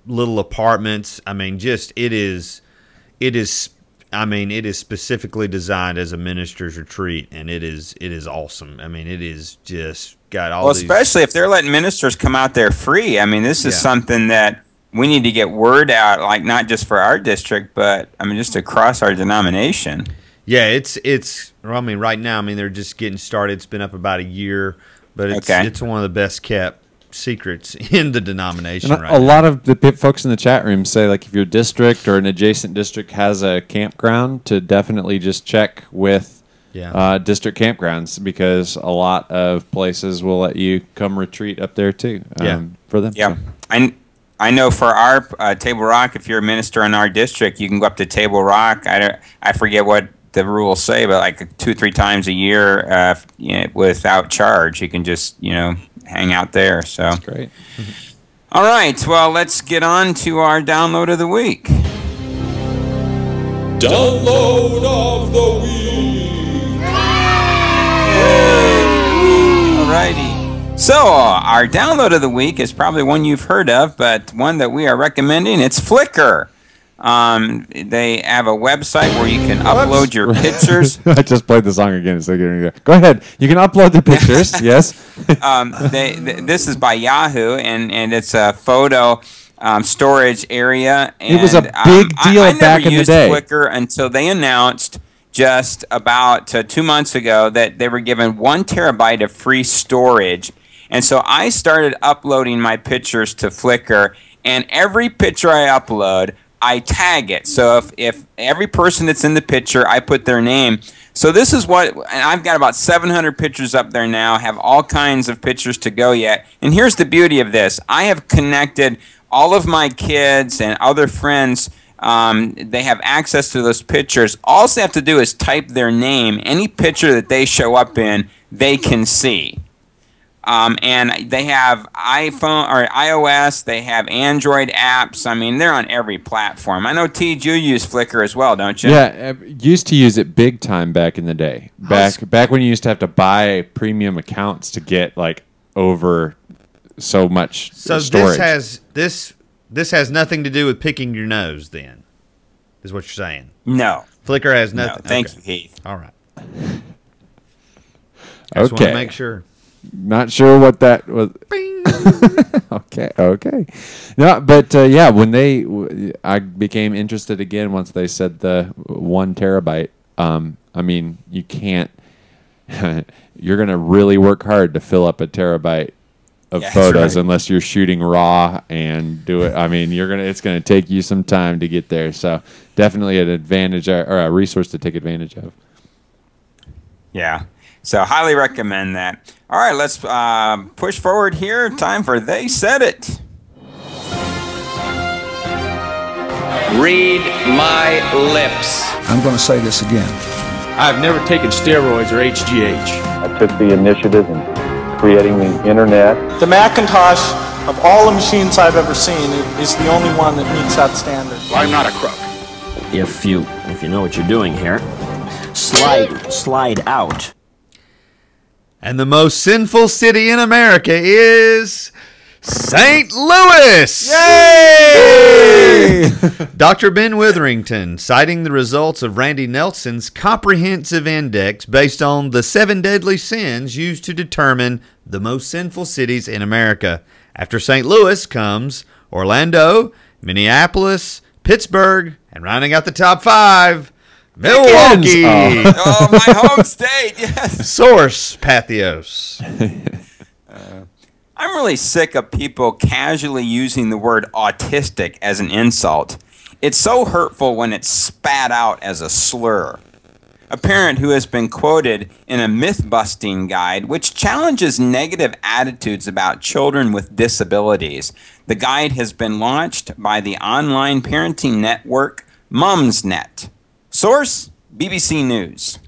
little apartments. I mean, it is specifically designed as a minister's retreat, and it is awesome. I mean, it is just got all these. Well, especially if they're letting ministers come out there free. I mean, this is something that we need to get word out, like not just for our district, but I mean, just across our denomination. Yeah, right now, they're just getting started. It's been up about a year, but it's one of the best kept secrets in the denomination right now. A lot of the folks in the chat room say, like, if your district or an adjacent district has a campground, to definitely just check with district campgrounds, because a lot of places will let you come retreat up there too for them. Yeah, so. I know for our Table Rock, if you're a minister in our district, you can go up to Table Rock. I forget what the rules say, but like 2-3 times a year without charge. You can just hang out there. So that's great. All right, well, let's get on to our download of the week. Download of the week. All righty. So our download of the week is probably one you've heard of, but one that we are recommending. It's Flickr. They have a website where you can upload your pictures. I just played the song again. So go ahead. You can upload the pictures. Yes. This is by Yahoo, and it's a photo storage area. And, it was a big deal back in the day. I never used Flickr until they announced just about 2 months ago that they were given 1 terabyte of free storage. And so I started uploading my pictures to Flickr, and every picture I upload, I tag it. So if every person that's in the picture, I put their name. So this is and I've got about 700 pictures up there now, have all kinds of pictures to go yet. And here's the beauty of this. I have connected all of my kids and other friends. They have access to those pictures. All they have to do is type their name. Any picture that they show up in, they can see. And they have iPhone or iOS. They have Android apps. I mean, they're on every platform. I know, Tej, you use Flickr as well, don't you? Yeah, used to use it big time back in the day. Back when you used to have to buy premium accounts to get like over so much storage. This has nothing to do with picking your nose. Then, is what you're saying? No. Flickr has nothing. No, thank you, Heath. All right. I just want to make sure. Not sure what that was. Okay. No, but yeah, when I became interested again once they said the 1 terabyte. I mean, you can't. You're gonna really work hard to fill up a terabyte of photos unless you're shooting raw and do it. I mean, it's gonna take you some time to get there. So definitely an advantage or a resource to take advantage of. Yeah. So highly recommend that. All right, let's push forward here. Time for They Said It. Read my lips. I'm going to say this again. I've never taken steroids or HGH. I took the initiative in creating the internet. The Macintosh, of all the machines I've ever seen, is the only one that meets that standard. I'm not a crook. If you know what you're doing here, slide out. And the most sinful city in America is St. Louis! Yay! Dr. Ben Witherington, citing the results of Randy Nelson's comprehensive index based on the 7 deadly sins used to determine the most sinful cities in America. After St. Louis comes Orlando, Minneapolis, Pittsburgh, and rounding out the top 5, Milwaukee. Oh, my home state. Yes. Source, Pathos. I'm really sick of people casually using the word autistic as an insult. It's so hurtful when it's spat out as a slur. A parent who has been quoted in a myth-busting guide which challenges negative attitudes about children with disabilities. The guide has been launched by the online parenting network Mumsnet. Source, BBC News.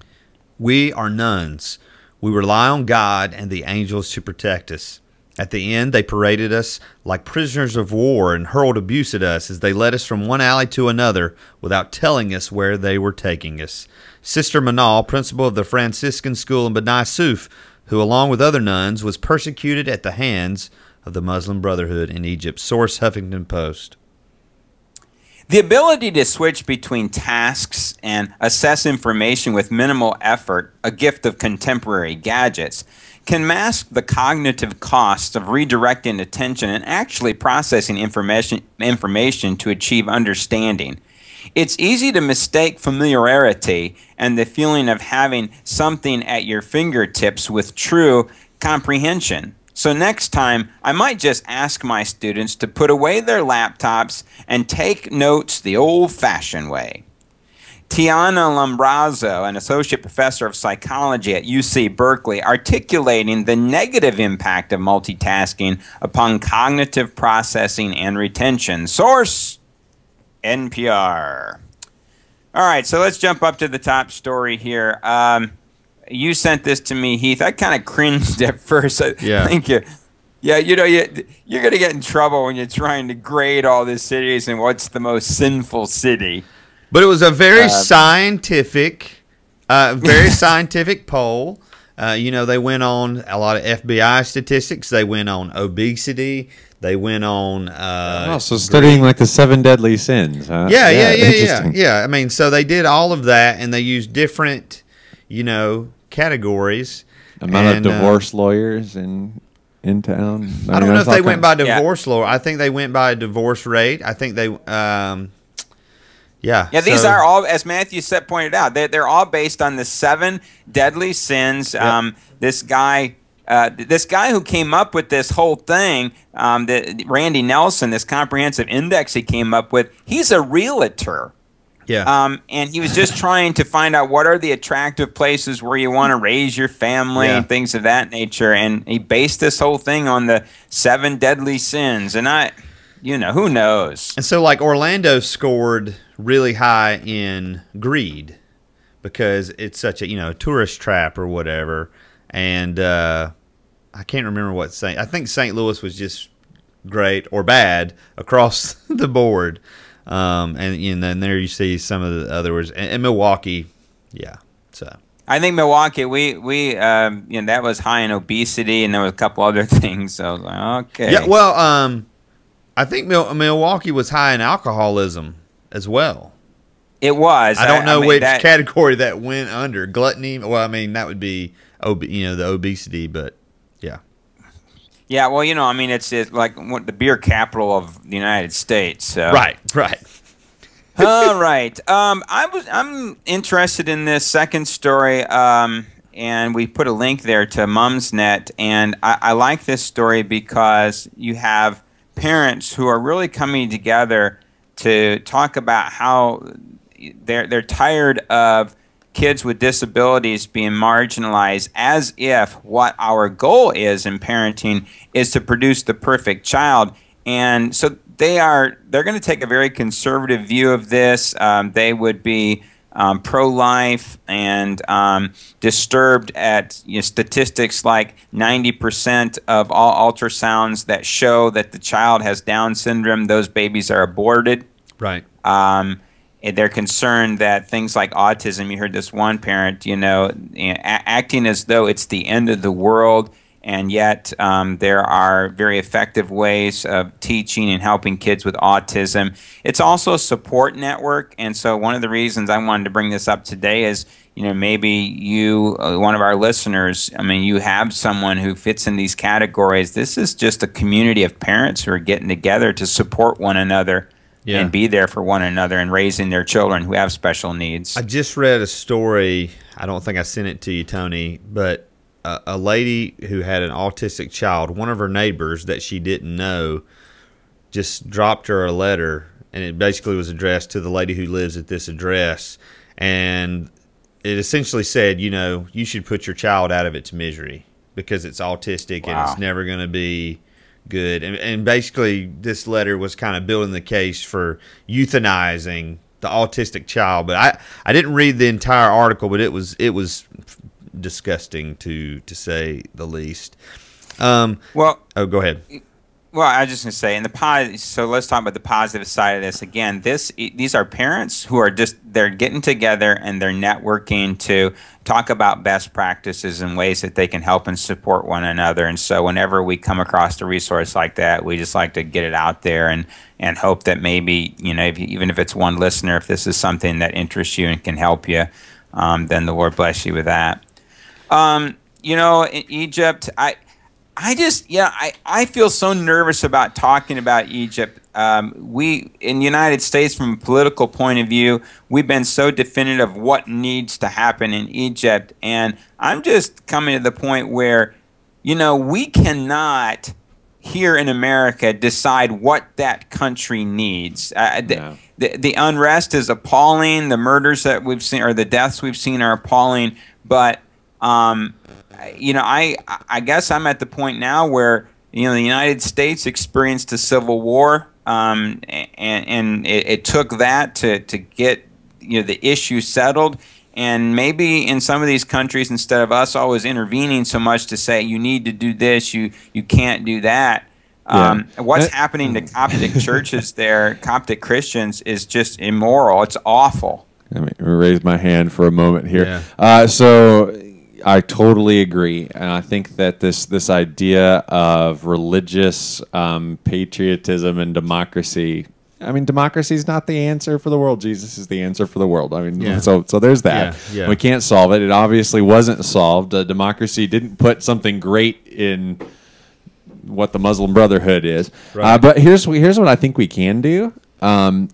We are nuns. We rely on God and the angels to protect us. At the end, they paraded us like prisoners of war and hurled abuse at us as they led us from one alley to another without telling us where they were taking us. Sister Manal, principal of the Franciscan school in Beni Suef, who along with other nuns was persecuted at the hands of the Muslim Brotherhood in Egypt. Source, Huffington Post. The ability to switch between tasks and assess information with minimal effort, a gift of contemporary gadgets, can mask the cognitive costs of redirecting attention and actually processing information to achieve understanding. It's easy to mistake familiarity and the feeling of having something at your fingertips with true comprehension. So next time, I might just ask my students to put away their laptops and take notes the old-fashioned way. Tiana Lombrazzo, an associate professor of psychology at UC Berkeley, articulating the negative impact of multitasking upon cognitive processing and retention. Source, NPR. All right, so let's jump up to the top story here. You sent this to me, Heath. I kind of cringed at first. Yeah. Thank you. Yeah, you're going to get in trouble when you're trying to grade all these cities and what's the most sinful city. But it was a very scientific poll. They went on a lot of FBI statistics. They went on obesity. They went on. So studying like the 7 deadly sins, huh? Yeah. I mean, so they did all of that, and they used different, categories. Amount of divorce lawyers in town. I don't know if they went by divorce lawyer. I think they went by divorce rate. I think they. Yeah, these are all, as Matthew pointed out, they're all based on the 7 deadly sins. Yep. This guy who came up with this whole thing, Randy Nelson, this comprehensive index he came up with, he's a realtor. Yeah. And he was just trying to find out what are the attractive places where you want to raise your family and things of that nature. And he based this whole thing on the 7 deadly sins. And who knows? And so, like, Orlando scored really high in greed because it's such a, tourist trap or whatever. And I can't remember what St. I think St. Louis was just great or bad across the board. And there you see some of the other words. And Milwaukee, yeah. So I think Milwaukee, that was high in obesity, and there was a couple other things. So I was like, okay. Yeah, well, I think Milwaukee was high in alcoholism as well. It was. I don't know which category that went under. Gluttony. Well, I mean, that would be, the obesity, but yeah. Yeah, well, it's like the beer capital of the United States. So. Right. All right. I'm interested in this second story, and we put a link there to Mumsnet, and I like this story because you have parents who are really coming together to talk about how they're tired of kids with disabilities being marginalized, as if what our goal is in parenting is to produce the perfect child. And so they're going to take a very conservative view of this. They would be pro-life and disturbed at statistics like 90% of all ultrasounds that show that the child has Down syndrome, those babies are aborted. Right. They're concerned that things like autism, you heard this one parent, acting as though it's the end of the world, and yet there are very effective ways of teaching and helping kids with autism. It's also a support network, and so one of the reasons I wanted to bring this up today is, maybe you, one of our listeners, you have someone who fits in these categories. This is just a community of parents who are getting together to support one another. Yeah. And be there for one another and raising their children who have special needs. I just read a story. I don't think I sent it to you, Tony, but a lady who had an autistic child, one of her neighbors that she didn't know, just dropped her a letter, and it basically was addressed to the lady who lives at this address. And it essentially said, you should put your child out of its misery because it's autistic. Wow. And it's never going to be good. And basically this letter was kind of building the case for euthanizing the autistic child. But I didn't read the entire article, but it was disgusting to say the least. Go ahead. Well, I was just going to say, so let's talk about the positive side of this. Again, these are parents who are they're getting together and they're networking to talk about best practices and ways that they can help and support one another. And so whenever we come across a resource like that, we just like to get it out there and hope that maybe, even if it's one listener, if this is something that interests you and can help you, then the Lord bless you with that. In Egypt, I feel so nervous about talking about Egypt. We, in the United States, from a political point of view, we've been so definitive of what needs to happen in Egypt. And I'm just coming to the point where, we cannot, here in America, decide what that country needs. The unrest is appalling. The murders that we've seen, or the deaths we've seen, are appalling. But I guess I'm at the point now where the United States experienced a civil war, and it took that to get the issue settled. And maybe in some of these countries, instead of us always intervening so much to say you need to do this, you can't do that. What's happening to Coptic churches there, Coptic Christians, is just immoral. It's awful. Let me raise my hand for a moment here. Yeah. So I totally agree, and I think that this idea of religious patriotism and democracy. Democracy is not the answer for the world. Jesus is the answer for the world. So there's that. Yeah. We can't solve it. It obviously wasn't solved. Democracy didn't put something great in what the Muslim Brotherhood is. Right. But here's what I think we can do.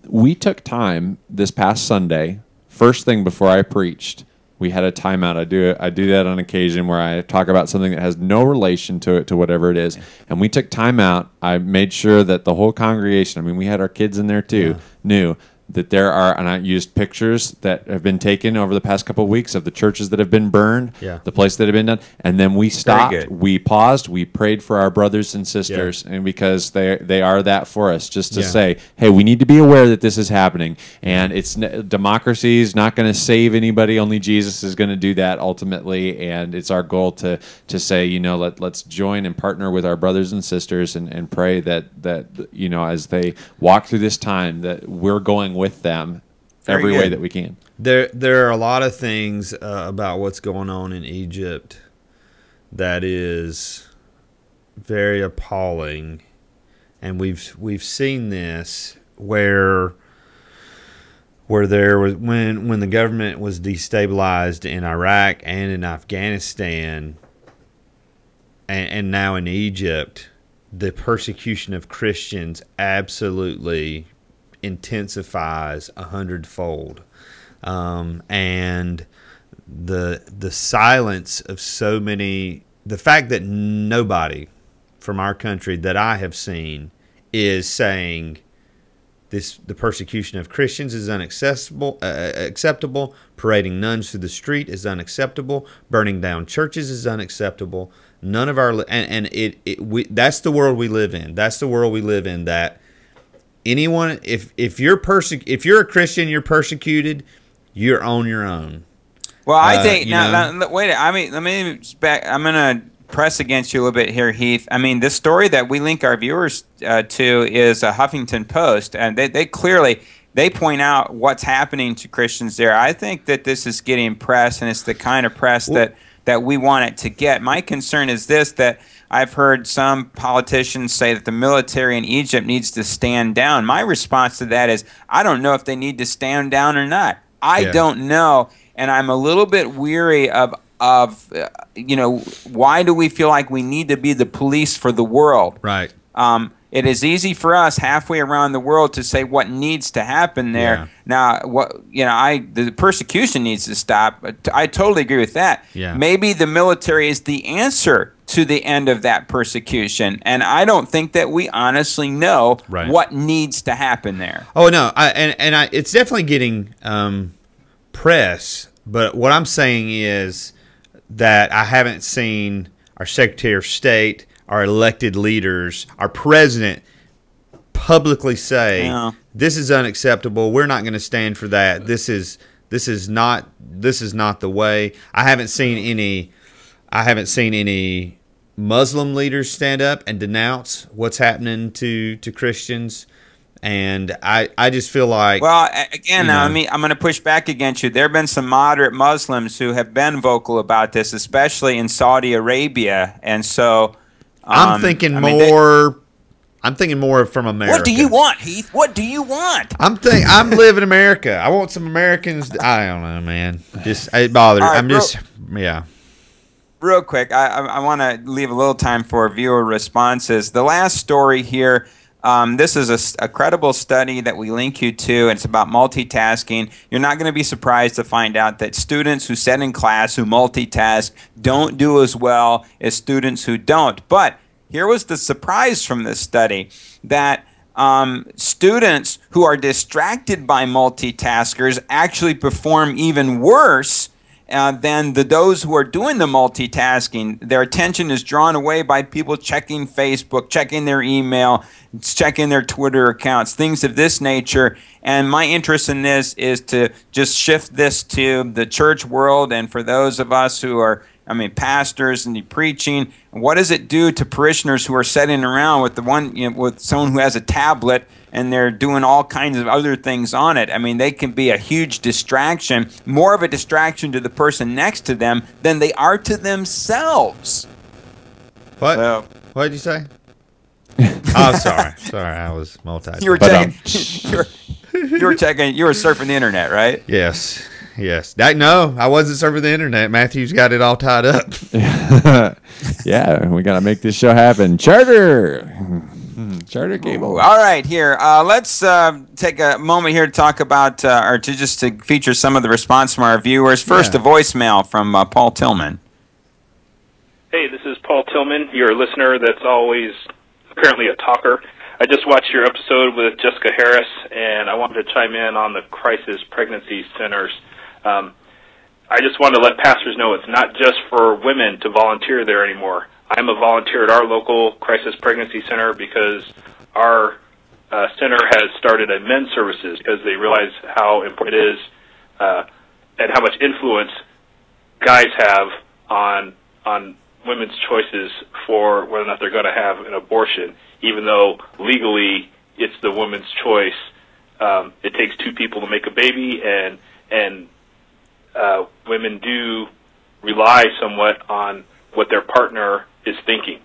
We took time this past Sunday, first thing before I preached. We had a timeout. I do that on occasion where I talk about something that has no relation to it, to whatever it is. And we took time out. I made sure that the whole congregation, we had our kids in there too, knew that there are, and I used pictures that have been taken over the past couple of weeks of the churches that have been burned, the place that have been done, and then we stopped, we paused, we prayed for our brothers and sisters, and because they are that for us, just to say, hey, we need to be aware that this is happening, and democracy is not going to save anybody, only Jesus is going to do that ultimately, and it's our goal to say, you know, let's join and partner with our brothers and sisters and pray that you know, as they walk through this time, that we're going with them every way that we can. There are a lot of things about what's going on in Egypt that is very appalling, and we've seen this where there was when the government was destabilized in Iraq and in Afghanistan, and now in Egypt, the persecution of Christians absolutely intensifies 100-fold, and the silence of so many, the fact that nobody from our country that I have seen is saying the persecution of Christians is unacceptable. Acceptable. Parading nuns through the street is unacceptable. Burning down churches is unacceptable. None of our that's the world we live in. That's the world we live in. That anyone, if you're a Christian, you're persecuted, you're on your own. Well, I think now wait. I mean, let me back. I'm gonna press against you a little bit here, Heath. I mean, this story that we link our viewers to is a Huffington Post, and they clearly point out what's happening to Christians there. I think that this is getting press, and it's the kind of press that we want it to get. My concern is this, that I've heard some politicians say that the military in Egypt needs to stand down. My response to that is, I don't know if they need to stand down or not. I don't know, and I'm a little bit weary of you know, why do we feel like we need to be the police for the world? Right. It is easy for us halfway around the world to say what needs to happen there. Yeah. Now, the persecution needs to stop. I totally agree with that. Yeah. Maybe the military is the answer to the end of that persecution, and I don't think that we honestly know what needs to happen there. Oh no, it's definitely getting press. But what I'm saying is that I haven't seen our Secretary of State, our elected leaders, our president publicly say this is unacceptable. We're not going to stand for that. This is not the way. I haven't seen any Muslim leaders stand up and denounce what's happening to Christians. And I just feel like, well, again, I'm going to push back against you. There have been some moderate Muslims who have been vocal about this, especially in Saudi Arabia, and so I'm thinking more from America. What do you want, Heath? What do you want? I'm living in America. I want some Americans. I don't know, man. It bothers. Right, real quick, I want to leave a little time for viewer responses. The last story here. This is a credible study that we link you to, and it's about multitasking. You're not going to be surprised to find out that students who sit in class who multitask don't do as well as students who don't. But here was the surprise from this study, that students who are distracted by multitaskers actually perform even worse than those who are doing the multitasking. Their attention is drawn away by people checking Facebook, checking their email, checking their Twitter accounts, things of this nature. And my interest in this is to just shift this to the church world, and for those of us who are, pastors and preaching, what does it do to parishioners who are sitting around with with someone who has a tablet and they're doing all kinds of other things on it? They can be a huge distraction, more of a distraction to the person next to them than they are to themselves. What? What did you say? Oh, sorry, I was multitasking. You were checking. You were checking. You were surfing the internet, right? Yes. No, I wasn't surfing the internet. Matthew's got it all tied up. Yeah, we got to make this show happen. Charter cable. All right, here. Let's take a moment here to talk about, to feature some of the response from our viewers. First, a voicemail from Paul Tillman. Hey, this is Paul Tillman, your listener that's always apparently a talker. I just watched your episode with Jessica Harris, and I wanted to chime in on the crisis pregnancy centers. I just wanted to let pastors know it's not just for women to volunteer there anymore. I'm a volunteer at our local crisis pregnancy center because our center has started a men's services because they realize how important it is and how much influence guys have on women's choices for whether or not they're going to have an abortion, even though legally it's the woman's choice. It takes two people to make a baby, and women do rely somewhat on what their partner is thinking.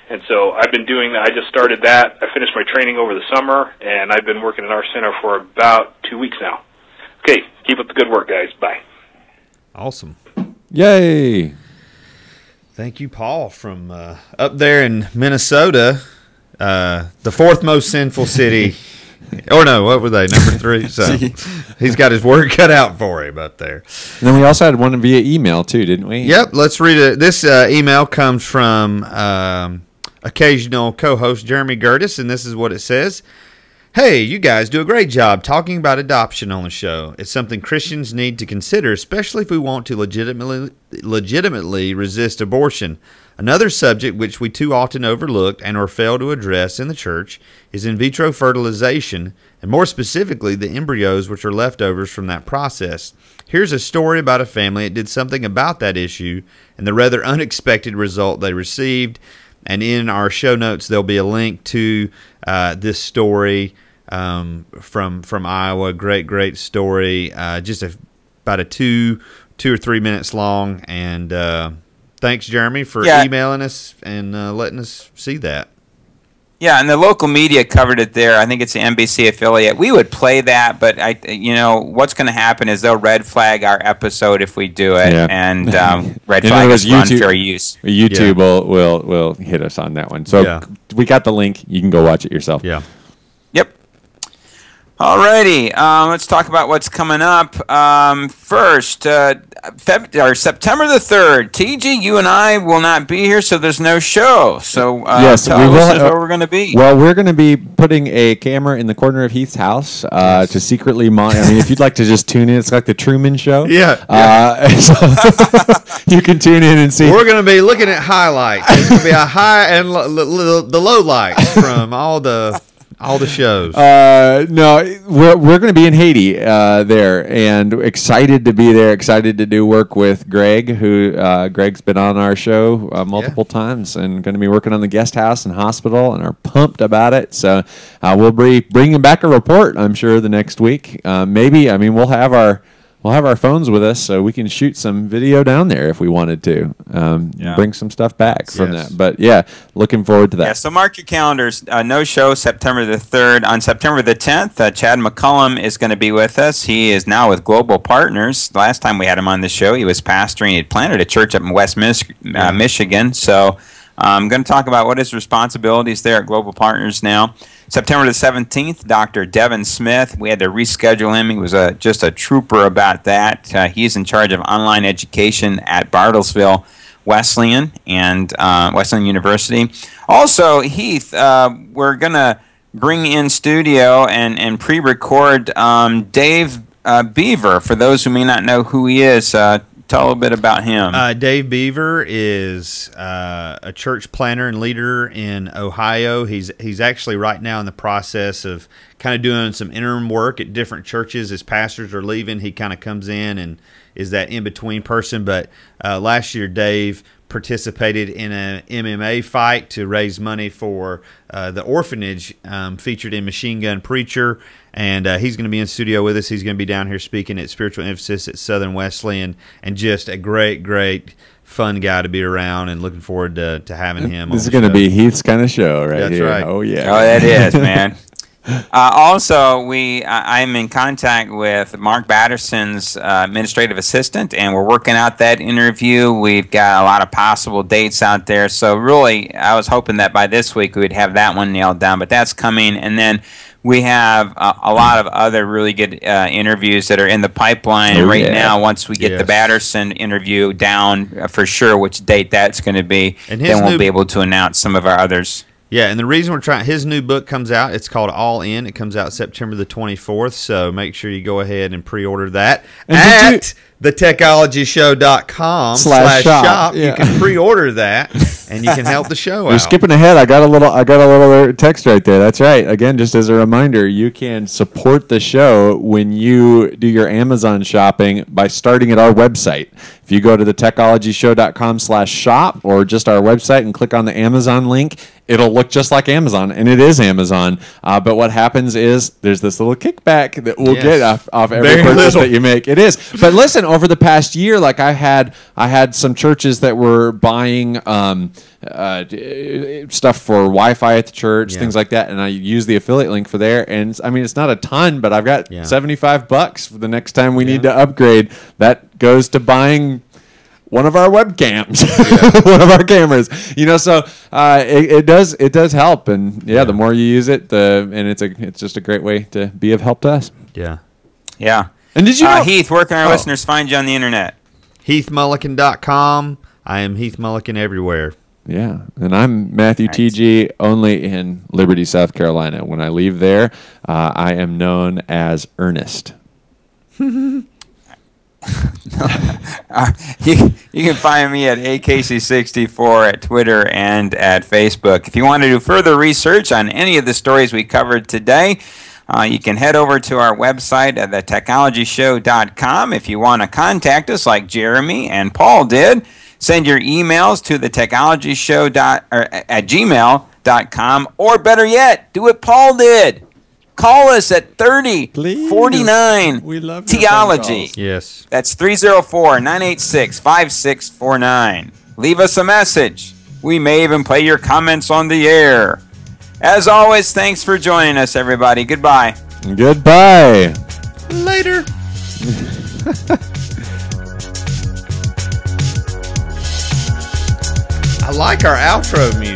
And so I've been doing that. I just started that. I finished my training over the summer, and I've been working in our center for about 2 weeks now. Okay, keep up the good work, guys. Bye. Awesome. Yay. Thank you, Paul, from up there in Minnesota, the fourth most sinful city. Or no, what were they? Number 3. So he's got his work cut out for him up there. And then we also had one via email too, didn't we? Yep. Let's read it. This email comes from occasional co-host Jeremy Gertis, and this is what it says. Hey, you guys do a great job talking about adoption on the show. It's something Christians need to consider, especially if we want to legitimately resist abortion. Another subject which we too often overlook and or fail to address in the church is in vitro fertilization, and more specifically, the embryos which are leftovers from that process. Here's a story about a family that did something about that issue and the rather unexpected result they received. And in our show notes, there'll be a link to this story from Iowa. Great story. Just about a 2 or 3 minutes long. And thanks, Jeremy, for emailing us and letting us see that. Yeah, and the local media covered it there. I think it's the NBC affiliate. We would play that, but what's going to happen is they'll red flag our episode if we do it, and red flag us for unfair use. YouTube will hit us on that one. So we got the link. You can go watch it yourself. Yeah. Yep. Alrighty, let's talk about what's coming up. First, September the 3rd, TG, you and I will not be here, so there's no show. So yes, tell us where we're going to be. Well, we're going to be putting a camera in the corner of Heath's house to secretly monitor. I mean, if you'd like to just tune in, it's like the Truman Show. Yeah. So you can tune in and see. We're going to be looking at highlights. It's going to be a high and the low lights from all the shows. No, we're going to be in Haiti there, and excited to be there. Excited to do work with Greg, who Greg's been on our show multiple times, and going to be working on the guest house and hospital, and are pumped about it. So we'll be bringing back a report, I'm sure, the next week. Maybe, I mean, we'll have our phones with us, so we can shoot some video down there if we wanted to. Bring some stuff back from that. But yeah, looking forward to that. Yeah, so mark your calendars. No show September the 3rd. On September the 10th, Chad McCullum is going to be with us. He is now with Global Partners. Last time we had him on the show, he was pastoring. He had planted a church up in West Michigan. So I'm going to talk about what his responsibilities there at Global Partners now. September the 17th, Dr. Devin Smith. We had to reschedule him. He was just a trooper about that. He's in charge of online education at Bartlesville Wesleyan and Wesleyan University. Also, Heath, we're going to bring in studio and pre-record Dave Beaver. For those who may not know who he is, tell a little bit about him. Dave Beaver is a church planner and leader in Ohio. He's actually right now in the process of kind of doing some interim work at different churches. As pastors are leaving, he kind of comes in and is that in-between person. But last year, Dave participated in an MMA fight to raise money for the orphanage featured in Machine Gun Preacher. And he's going to be in studio with us. He's going to be down here speaking at Spiritual Emphasis at Southern Wesleyan, and just a great, fun guy to be around, and looking forward to having him. This is going to be Heath's kind of show right here. Right. Oh, yeah. Oh, that is, man. Also, I'm in contact with Mark Batterson's administrative assistant, and we're working out that interview. We've got a lot of possible dates out there. So really, I was hoping that by this week we would have that one nailed down, but that's coming. And then we have a lot of other really good interviews that are in the pipeline now. Once we get the Batterson interview down for sure, which date that's going to be, then we'll be able to announce some of our others. Yeah, and the reason we're trying, his new book comes out. It's called All In. It comes out September the 24th. So make sure you go ahead and pre-order that at thetechnologyshow.com/shop. Yeah. You can pre-order that, and you can help the show out. You're skipping ahead. I got a little text right there. That's right. Again, just as a reminder, you can support the show when you do your Amazon shopping by starting at our website. If you go to thetechnologyshow.com/shop or just our website and click on the Amazon link, it'll look just like Amazon, and it is Amazon. But what happens is there's this little kickback that we'll get off every purchase that you make. It is. But listen, over the past year, like I had some churches that were buying stuff for Wi-Fi at the church, things like that, and I use the affiliate link for there. And I mean, it's not a ton, but I've got $75 for the next time we need to upgrade. That goes to buying one of our webcams, one of our cameras, so it does help. And the more you use it, it's just a great way to be of help to us. Yeah. Yeah. And did you know, Heath, where can our listeners find you on the internet? HeathMullican.com. I am Heath Mullican everywhere. Yeah. And I'm Matthew TG, only in Liberty, South Carolina. When I leave there, I am known as Ernest. You can find me at AKC64 at Twitter and at Facebook. If you want to do further research on any of the stories we covered today, you can head over to our website at thetechnologyshow.com. If you want to contact us like Jeremy and Paul did, send your emails to thetechnologyshow at gmail.com, or better yet, do what Paul did. Call us at 3049 Theology. Yes. That's 304-986-5649. Leave us a message. We may even play your comments on the air. As always, thanks for joining us, everybody. Goodbye. Goodbye. Later. I like our outro music.